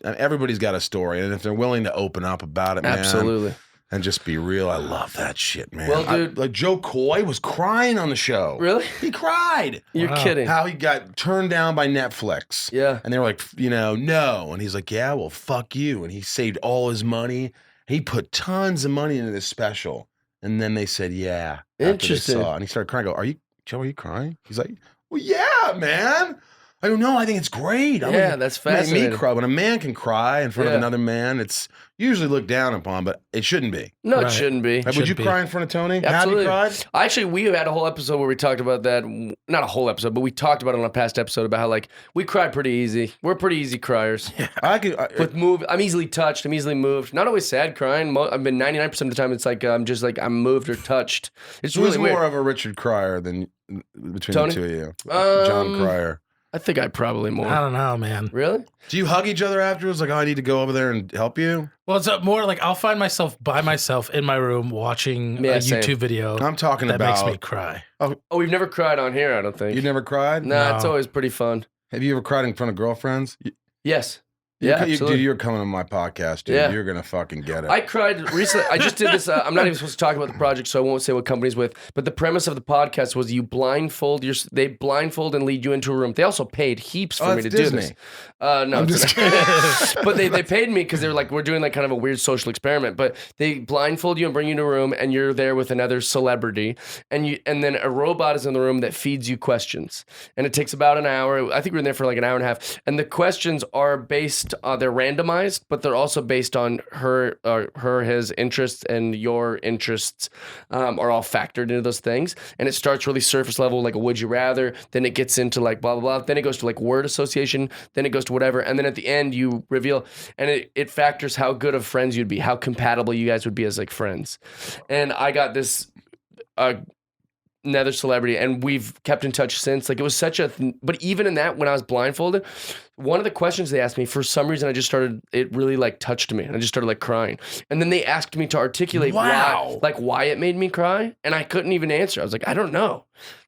everybody's got a story, and if they're willing to open up about it, man, Absolutely. and just be real, I love that shit, man. Well, dude- like Joe Coy was crying on the show. Really? He cried. You're Wow. kidding. How he got turned down by Netflix. Yeah. And they were like, no. And he's like, yeah, well, fuck you. And he saved all his money. He put tons of money into this special. And then they said, yeah. after they Interesting. saw it. And he started crying. I go, Joe, are you crying? He's like, well, yeah, man. I don't know. I think it's great. Yeah, that's Made fascinating. me cry. When a man can cry in front of Yeah. another man, it's usually looked down upon, but it shouldn't be. No, it Right. shouldn't be. Would Should you be. cry in front of Tony? Absolutely. Have you cried? Actually, we had a whole episode where we talked about that. Not a whole episode, but we talked about it on a past episode about how like we cry pretty easy. We're pretty easy criers. I could. I'm easily touched. I'm easily moved. Not always sad crying. I've been 99% of the time. It's like I'm just like I'm moved or touched. It's Who's really more weird. of a Richard Cryer than between Tony? the two of you? John Cryer. I think I probably more. I don't know, man. Really? Do you hug each other afterwards? Like, oh, I need to go over there and help you? Well, it's more like I'll find myself by myself in my room watching Yeah, a same. YouTube video I'm talking that about. makes me cry. Oh, we've never cried on here. I don't think. You never cried? Nah, it's No. always pretty fun. Have you ever cried in front of girlfriends? Yes. Yeah, absolutely. Dude, you're coming on my podcast, dude. Yeah. You're gonna fucking get it. I cried recently. I just did this. I'm not even supposed to talk about the project, so I won't say what company's with. But the premise of the podcast was they blindfold and lead you into a room. They also paid heaps for me to that's do Disney. this. No, I'm it's just not. But they paid me because they were like, we're doing like kind of a weird social experiment. But they blindfold you and bring you to a room, and you're there with another celebrity, and then a robot is in the room that feeds you questions, and it takes about an hour. I think we're in there for like an hour and a half, and the questions are based. They're randomized, but they're also based on his interests, and your interests are all factored into those things. And it starts really surface level, like a would you rather. Then it gets into like blah blah blah. Then it goes to like word association. Then it goes to whatever. And then at the end you reveal, and it factors how good of friends you'd be, how compatible you guys would be as like friends. And I got this. Another celebrity, and we've kept in touch since. Like it was such a, but even in that, when I was blindfolded, one of the questions they asked me, for some reason, it really like touched me, and I just started like crying. And then they asked me to articulate why it made me cry, and I couldn't even answer. I was like, I don't know,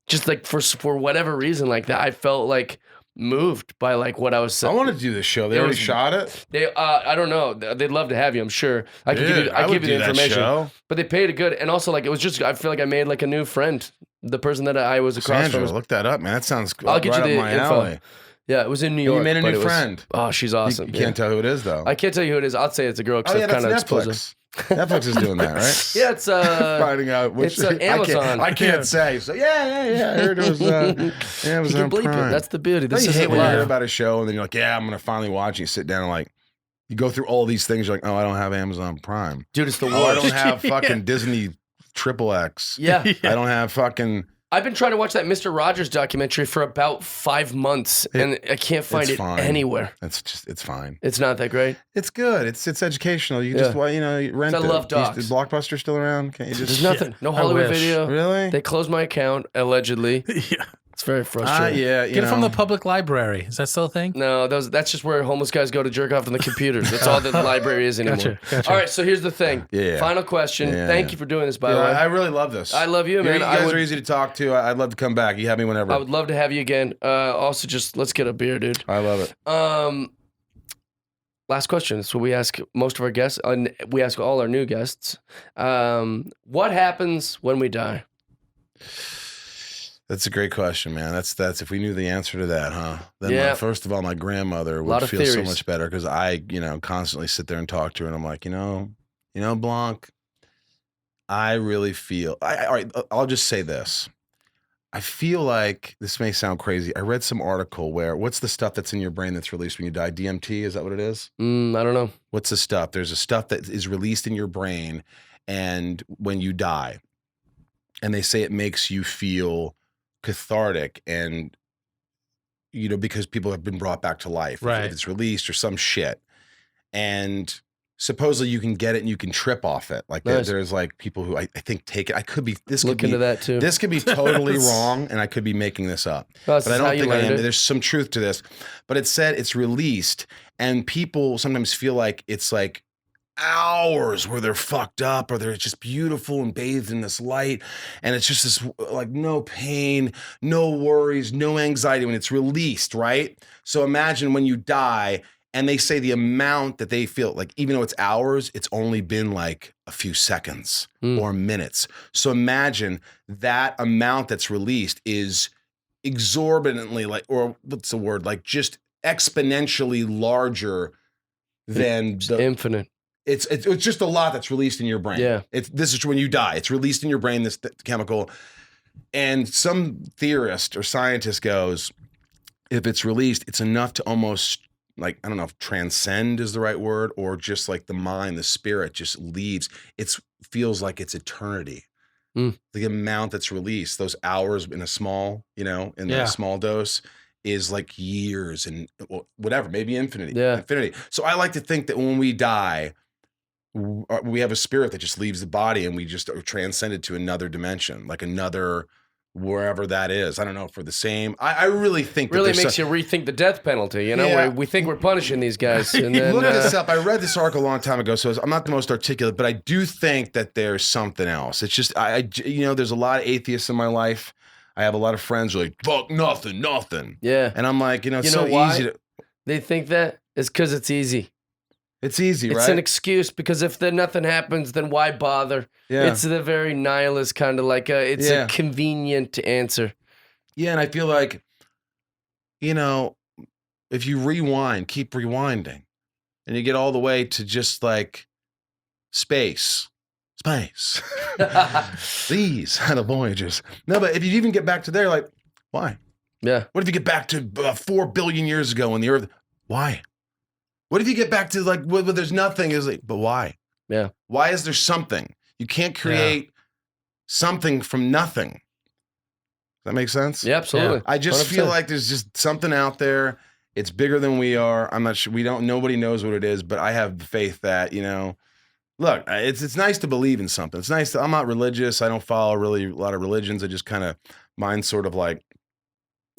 just like for whatever reason like that, I felt like moved by like what I was saying. I want to do this show. They It already was- shot it. They, I don't know. They'd love to have you. I'm sure. I could Dude, give I would you do the that information. show. But they paid it good, and also like it was just. I feel like I made like a new friend. The person that I was across Sandra, from. Was, look that up, man. That sounds I'll get right you the up my info. alley. yeah, it was in New You York. made a but new it was- friend. Oh, she's awesome. You can't tell who it is though. I can't tell you who it is. I'll say it's a girl Oh because yeah, it's that's kind of explosive. Netflix. Netflix is doing that, right? Yeah, it's Finding out which it's Amazon. I can't say. So yeah. I heard it was you Amazon can bleep Prime. it. That's the beauty. Don't This you is hate when you hear live. about a show and then you're like, yeah, I'm gonna finally watch it. You sit down and like, you go through all these things. You're like, oh, I don't have Amazon Prime. Dude, it's the Oh, I worst. don't have fucking Disney Triple X. Yeah. I don't have fucking I've been trying to watch that Mr. Rogers documentary for about 5 months, and I can't find it fine. anywhere. It's fine. It's not that great. It's good. It's educational. You just you rent it. I love docs. Is Blockbuster still around? Can't you just? There's nothing. No Hollywood wish. Video. Really? They closed my account allegedly. Yeah. It's very frustrating. Yeah. Get it from the public library. Is that still a thing? No, that's just where homeless guys go to jerk off on the computers. That's all that the library is anymore. Gotcha. All right, so here's the thing. Yeah. Final question. Yeah, Thank you for doing this, by the Yeah, way. I really love this. I love you, man. You guys are easy to talk to. I'd love to come back. You have me whenever. I would love to have you again. Also, just let's get a beer, dude. I love it. Last question. That's what we ask most of our guests, and we ask all our new guests. What happens when we die? That's a great question, man. That's if we knew the answer to that, huh? Then Yeah. first of all, my grandmother Lot would of feel so theories. much better because I, constantly sit there and talk to her, and I'm like, Blanc, I really feel. All right, I'll just say this. I feel like this may sound crazy. I read some article where what's the stuff that's in your brain that's released when you die? DMT, is that what it is? I don't know. What's the stuff? There's a stuff that is released in your brain, and when you die, and they say it makes you feel cathartic, and because people have been brought back to life, Right. if it's released or some shit, and supposedly you can get it and you can trip off it. Like Nice. there's like people who I think take it. I could be Look into that too. This could be totally wrong, and I could be making this up. Well, this But I is how don't you think I learned am. it. There's some truth to this. But it said it's released, and people sometimes feel like it's like hours where they're fucked up or they're just beautiful and bathed in this light, and it's just this like no pain, no worries, no anxiety when it's released, right? So imagine when you die, and they say the amount that they feel, like even though it's hours, it's only been like a few seconds or minutes. So imagine that amount that's released is exorbitantly like just exponentially larger than the Infinite. it's just a lot that's released in your brain. Yeah. This is when you die. It's released in your brain, this chemical. And some theorist or scientist goes, if it's released, it's enough to almost, like, I don't know if transcend is the right word, or just like the mind, the spirit just leaves. It feels like it's eternity. The amount that's released, those hours in a small, a small dose, is like years and whatever, maybe infinity. Yeah. Infinity. So I like to think that when we die, we have a spirit that just leaves the body, and we just are transcended to another dimension, like another wherever that is. I don't know, for the same. I really think Really that makes you rethink the death penalty. Yeah. We think we're punishing these guys, and then Look this up. I read this article a long time ago, so I'm not the most articulate, but I do think that there's something else. It's just there's a lot of atheists in my life. I have a lot of friends who are like, fuck nothing. Yeah. And I'm like, it's You so know why? easy to. They think that it's because it's easy. It's easy, It's right? an excuse, because if then nothing happens, then why bother? Yeah. It's the very nihilist kind of like it's a convenient answer. Yeah, and I feel like, if you rewind, keep rewinding, and you get all the way to just like space. These are the voyages. No, but if you even get back to there, like, why? Yeah. What if you get back to 4 billion years ago when the Earth? Why? What if you get back to like where there's nothing? Is like, but why? Yeah. Why is there something? You can't create something from nothing. Does that make sense? Yeah, absolutely. I just 100%. feel like there's just something out there. It's bigger than we are. I'm not sure. Nobody knows what it is, but I have faith that, look, it's nice to believe in something. It's nice. I'm not religious. I don't follow really a lot of religions. I just kind of, mine's sort of like,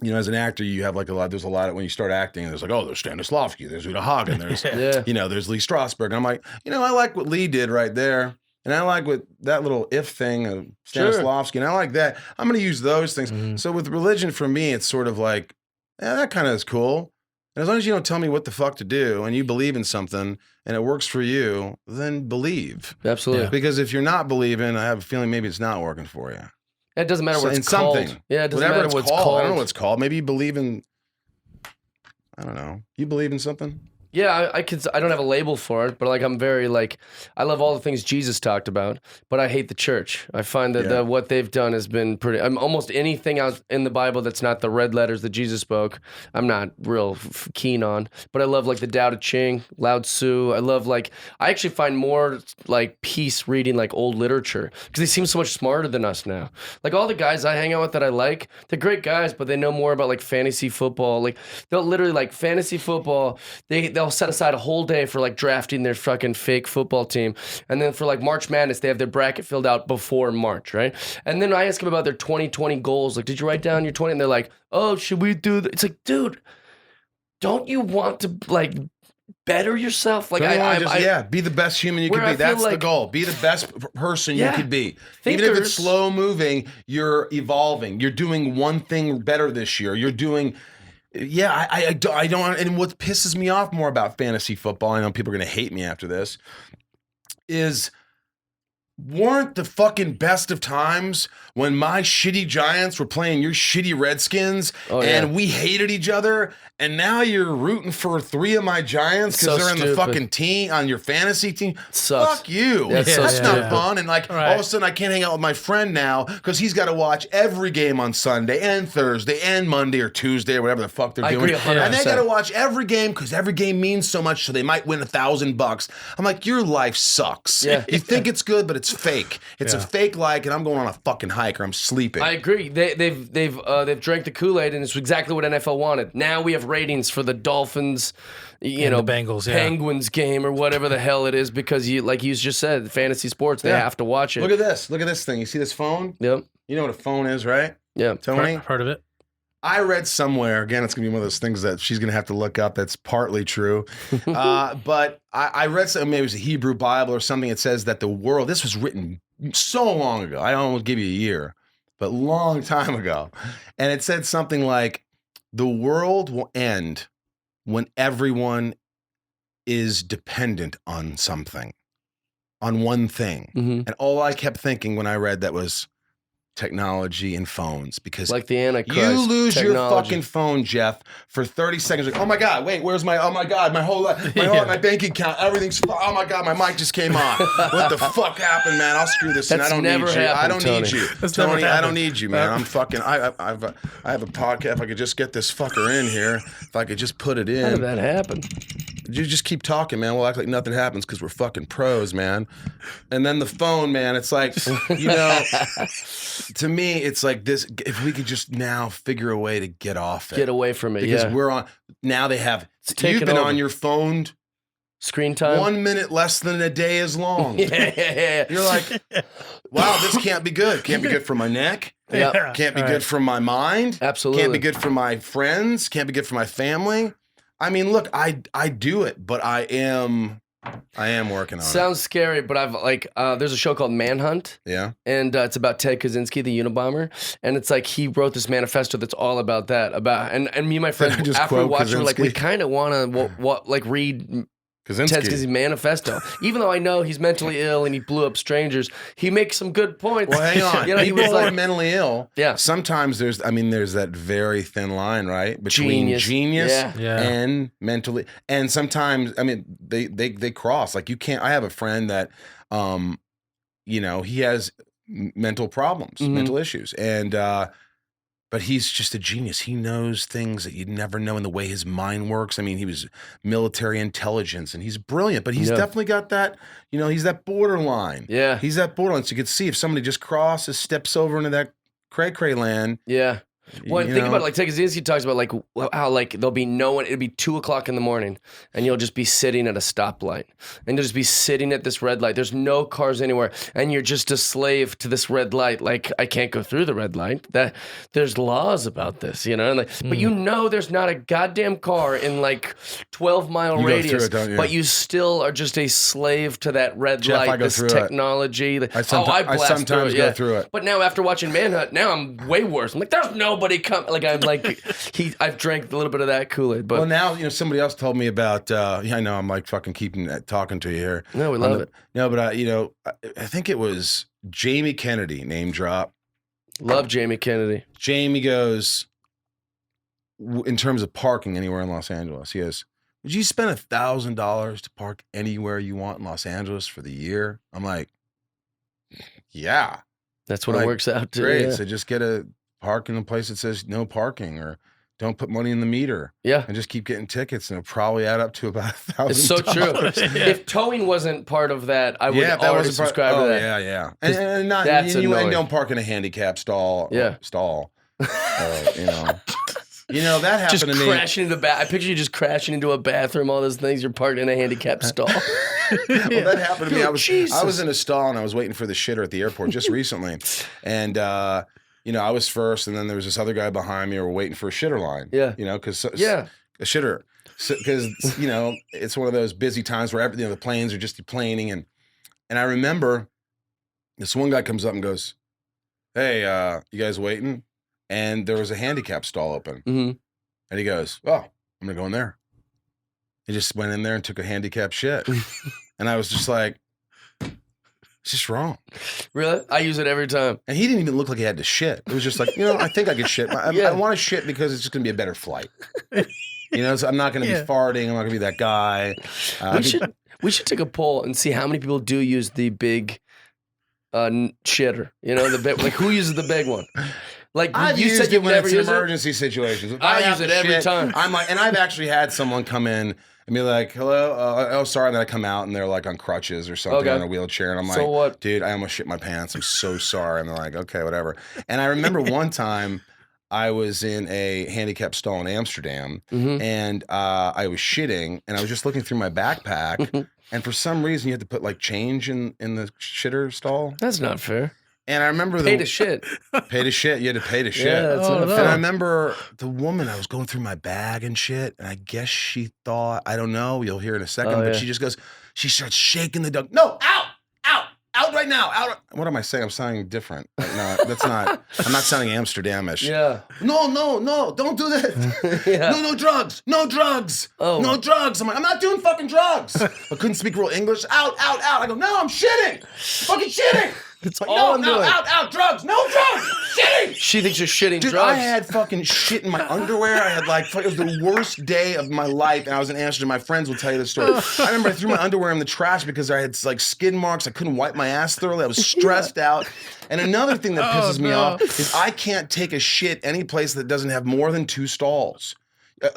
as an actor, you have like there's a lot of, when you start acting, there's like, oh, there's Stanislavski, there's Uta Hagen, there's, there's Lee Strasberg. And I'm like, I like what Lee did right there. And I like what that little if thing of Stanislavski, and I like that. I'm going to use those things. So with religion, for me, it's sort of like, that kind of is cool. And as long as you don't tell me what the fuck to do, and you believe in something and it works for you, then believe. Absolutely. Yeah. Because if you're not believing, I have a feeling maybe it's not working for you. It doesn't matter what In it's called. something. Yeah, it doesn't Whatever matter it's what it's called. called. I don't know what it's called. Maybe you believe in, I don't know. You believe in something? Yeah, I don't have a label for it, but like I'm very like I love all the things Jesus talked about, but I hate the church. I find that Yeah. what they've done has been pretty. Almost anything out in the Bible that's not the red letters that Jesus spoke, I'm not real keen on. But I love like the Tao Te Ching, Lao Tzu. I love like I actually find more like peace reading like old literature because they seem so much smarter than us now. Like all the guys I hang out with that I like, they're great guys, but they know more about like fantasy football. Like they'll literally like fantasy football. They'll set aside a whole day for like drafting their fucking fake football team. And then for like March Madness, they have their bracket filled out before March, right? And then I ask them about their 2020 goals. Like, did you write down your 20? And they're like, oh, should we do that? It's like, dude, don't you want to like better yourself? Like, be the best human you where can I be. feel That's the like- goal. Be the best person Yeah. you could be. Even if it's Thinkers- slow moving, you're evolving. You're doing one thing better this year. You're doing. Yeah, I don't. And what pisses me off more about fantasy football, I know people are going to hate me after this, is weren't the fucking best of times when my shitty Giants were playing your shitty Redskins and we hated each other, and now you're rooting for 3 of my Giants because So they're in the stupid. fucking team on your fantasy team? Sucks. Fuck you. That's so That's not stupid. fun. And like all of a sudden I can't hang out with my friend now because he's got to watch every game on Sunday and Thursday and Monday or Tuesday or whatever the fuck they're I doing. agree 100%. And they got to watch every game because every game means so much, so they might win $1,000. I'm like, your life sucks. Yeah. You think it's good, but it's fake. It's a fake like, and I'm going on a fucking hike or I'm sleeping. I agree. They've drank the Kool-Aid, and it's exactly what NFL wanted. Now we have ratings for the Dolphins, And the Bengals, yeah. Penguins game or whatever the hell it is, because you, like you just said, fantasy sports, they Yeah. have to watch it. Look at this. Look at this thing. You see this phone? Yep. You know what a phone is, right? Yep. Tony? Heard of it? I read somewhere, again, it's going to be one of those things that she's going to have to look up that's partly true. But I read something, maybe it was a Hebrew Bible or something. It says that the world, this was written so long ago. I don't want to give you a year, but long time ago. And it said something like, the world will end when everyone is dependent on something, on one thing. Mhm. And all I kept thinking when I read that was technology and phones, because Like the Antichrist. you lose your technology. fucking phone, Jeff, for 30 seconds. Like, oh my God, wait, where's my, oh my God, my whole life, my bank account, everything's, oh my God, my mic just came on. What the fuck happened, man? I'll screw this in. I That's don't never need you. I happened, don't need Tony. you. That's never Tony, I don't happened. need you, man. I'm fucking, I have a podcast. If I could just get this fucker in here, if I could just put it How did in. that happen? You just keep talking, man. We'll act like nothing happens because we're fucking pros, man. And then the phone, man, it's like, you know, to me, it's like this. If we could just now figure a way to get off it. Get away from it. Because Yeah. we're on, now they have, taken you've been over. on your phone Screen time. 1 minute less than a day is long. Yeah. You're like, wow, this can't be good. Can't be good for my neck. Yep. Can't be All good right. for my mind. Absolutely. Can't be good for my friends. Can't be good for my family. I mean, look, I do it, but I am working on Sounds scary, but I've like there's a show called Manhunt, it. Yeah. and it's about Ted Kaczynski, the Unabomber, and it's like he wrote this manifesto that's all about that. And me and my friends Did I just after we quote watched it, we're like, we Kaczynski? kind of want to like read Ted Kaczynski. Kaczynski's manifesto, even though I know he's mentally ill and he blew up strangers. He makes some good points. Well, hang on. You know, he People was who are like, mentally ill. Yeah. Sometimes there's that very thin line, right, between genius Yeah. Yeah. and mentally. And sometimes, I mean, they cross. Like you can't. I have a friend that, you know, he has mental problems, Mhm. mental issues, and but he's just a genius. He knows things that you'd never know in the way his mind works. I mean, he was military intelligence, and he's brilliant. But he's Yeah. definitely got that. You know, he's that borderline. Yeah. He's that borderline. So you could see if somebody just crosses, steps over into that cray land. Yeah. Well, and you think know, about it, like Ted Kaczynski talks about like how like there'll be no one. It'll be 2:00 in the morning, and you'll just be sitting at a stoplight, and you'll just be sitting at this red light. There's no cars anywhere, and you're just a slave to this red light. Like I can't go through the red light. That there's laws about this, you know. And like, but you know, there's not a goddamn car in like 12-mile You go through radius. it, don't you? But you still are just a slave to that red Jeff, light. I go This through it. technology. I sometimes blast go yeah. through it. But now after watching Manhunt, now I'm way worse. I'm like, there's nobody coming. Like I'm like, I've drank a little bit of that Kool-Aid. But Well, now you know somebody else told me about. Yeah, I know I'm like fucking talking to you here. No, we On love the- it. No, but you know, I think it was Jamie Kennedy, name drop. Love Jamie Kennedy. Jamie goes, in terms of parking anywhere in Los Angeles, he goes, would you spend $1,000 to park anywhere you want in Los Angeles for the year? I'm like, yeah. That's what it works out to. Great. Yeah. So just get a park in a place that says no parking, or don't put money in the meter. Yeah. And just keep getting tickets, and it'll probably add up to about $1,000. It's so true. If towing wasn't part of that, I would already subscribe to that. Yeah. And not That's and annoying. don't park in a handicap stall. Yeah. That happened Just to me. crashing into the I picture you just crashing into a bathroom, all those things. You're parked in a handicapped stall. Well, that happened to me. I was Jesus. in a stall and I was waiting for the shitter at the airport just recently, and I was first, and then there was this other guy behind me. We were waiting for a shitter line. Yeah. Because a shitter, because it's one of those busy times where the planes are just planing, and I remember this one guy comes up and goes, "Hey, you guys waiting?" And there was a handicap stall open, and he goes, "Oh, I'm gonna go in there." He just went in there and took a handicap shit. And I was just like, it's just wrong. Really? I use it every time. And he didn't even look like he had to shit. It was just like, I think I could shit. I want to shit because it's just going to be a better flight. So I'm not going to be farting. I'm not going to be that guy. We should take a poll and see how many people do use the big shitter. The big, like, who uses the big one? Like, you said you've never used it? Emergency situations. If I have use it to every shit, time. I'm like, and I've actually had someone come in and be like, "Hello, sorry." And then I come out and they're like on crutches or something, in a wheelchair, and I'm like, what? "Dude, I almost shit my pants. I'm so sorry." And they're like, "Okay, whatever." And I remember one time I was in a handicapped stall in Amsterdam, and I was shitting, and I was just looking through my backpack, and for some reason you had to put like change in the shitter stall. That's not fair. And I remember Pay to shit. Pay to shit. You had to pay to shit. Yeah, that's not fair. And I remember the woman, I was going through my bag and shit, and I guess she thought, I don't know, you'll hear in a second, but she just goes, she starts shaking the dog. "No, out right now, out." What am I saying? I'm sounding different. No, that's not, I'm not sounding Amsterdamish. Yeah. No, don't do that. Yeah. No drugs. No drugs. Oh. No drugs. I'm like, I'm not doing fucking drugs. I couldn't speak real English. Out. I go, "No, I'm shitting. Fucking shitting." That's Like, all I'm doing. out, drugs, no drugs, shitting. She thinks you're shitting Dude, drugs. I had fucking shit in my underwear. I had it was the worst day of my life, and I was in Amsterdam. My friends will tell you the story. I remember I threw my underwear in the trash because I had like skid marks. I couldn't wipe my ass thoroughly. I was stressed out. And another thing that pisses me off is I can't take a shit any place that doesn't have more than 2 stalls,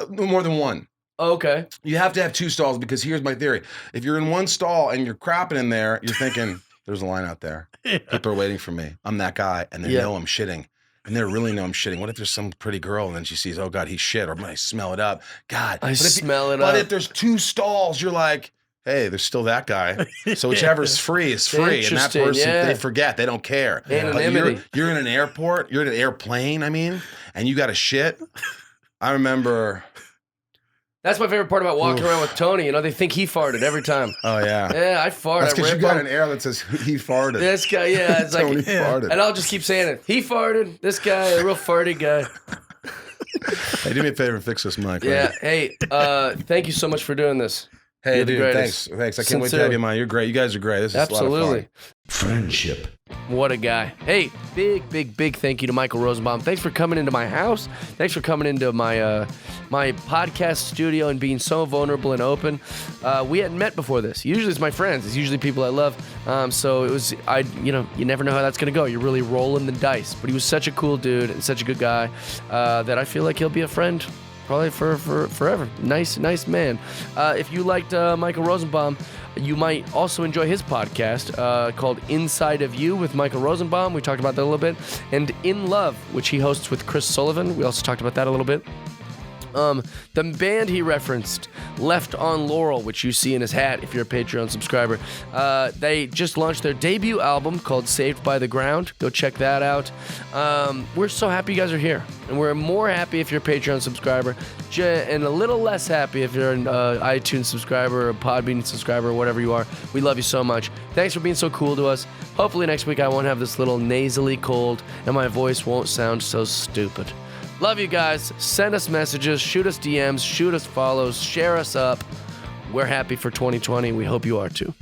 more than 1. Okay. You have to have 2 stalls because here's my theory: if you're in 1 stall and you're crapping in there, you're thinking, "There's a line out there. People are waiting for me. I'm that guy." And they know I'm shitting. And they really know I'm shitting. What if there's some pretty girl and then she sees, "Oh God, he's shit," or I smell it up. God. I smell it up. But if there's 2 stalls, you're like, "Hey, there's still that guy." So whichever's free is free. And that Interesting, person, they forget. They don't care. Anonymity. But you're in an airport, you're in an airplane, and you got to shit. I remember... That's my favorite part about walking around with Tony. They think he farted every time. Oh, yeah. Yeah, I fart. That's I because you rip got him. an air that says he farted. This guy, it's like, Tony farted. and I'll just keep saying it. He farted. This guy, a real farty guy. Hey, do me a favor and fix this mic. Yeah. Right? Hey, thank you so much for doing this. Hey, You're the dude, greatest. thanks. I can't wait to have you on. You're great. You guys are great. This is a lot of Absolutely. fun. Friendship. What a guy. Hey, big thank you to Michael Rosenbaum. Thanks for coming into my house. Thanks for coming into my my podcast studio and being so vulnerable and open. We hadn't met before this. Usually it's my friends. It's usually people I love. So it was, you never know how that's going to go. You're really rolling the dice. But he was such a cool dude and such a good guy that I feel like he'll be a friend probably for forever. Nice man. If you liked Michael Rosenbaum, you might also enjoy his podcast called Inside of You with Michael Rosenbaum. We talked about that a little bit. And In Love, which he hosts with Chris Sullivan. We also talked about that a little bit. The band he referenced, Left on Laurel, which you see in his hat if you're a Patreon subscriber, they just launched their debut album called Saved by the Ground. Go check that out. We're so happy you guys are here, and we're more happy if you're a Patreon subscriber, and a little less happy if you're an iTunes subscriber, or a Podbean subscriber, or whatever you are. We love you so much. Thanks for being so cool to us. Hopefully next week I won't have this little nasally cold, and my voice won't sound so stupid. Love you guys. Send us messages, shoot us DMs, shoot us follows, share us up. We're happy for 2020. We hope you are too.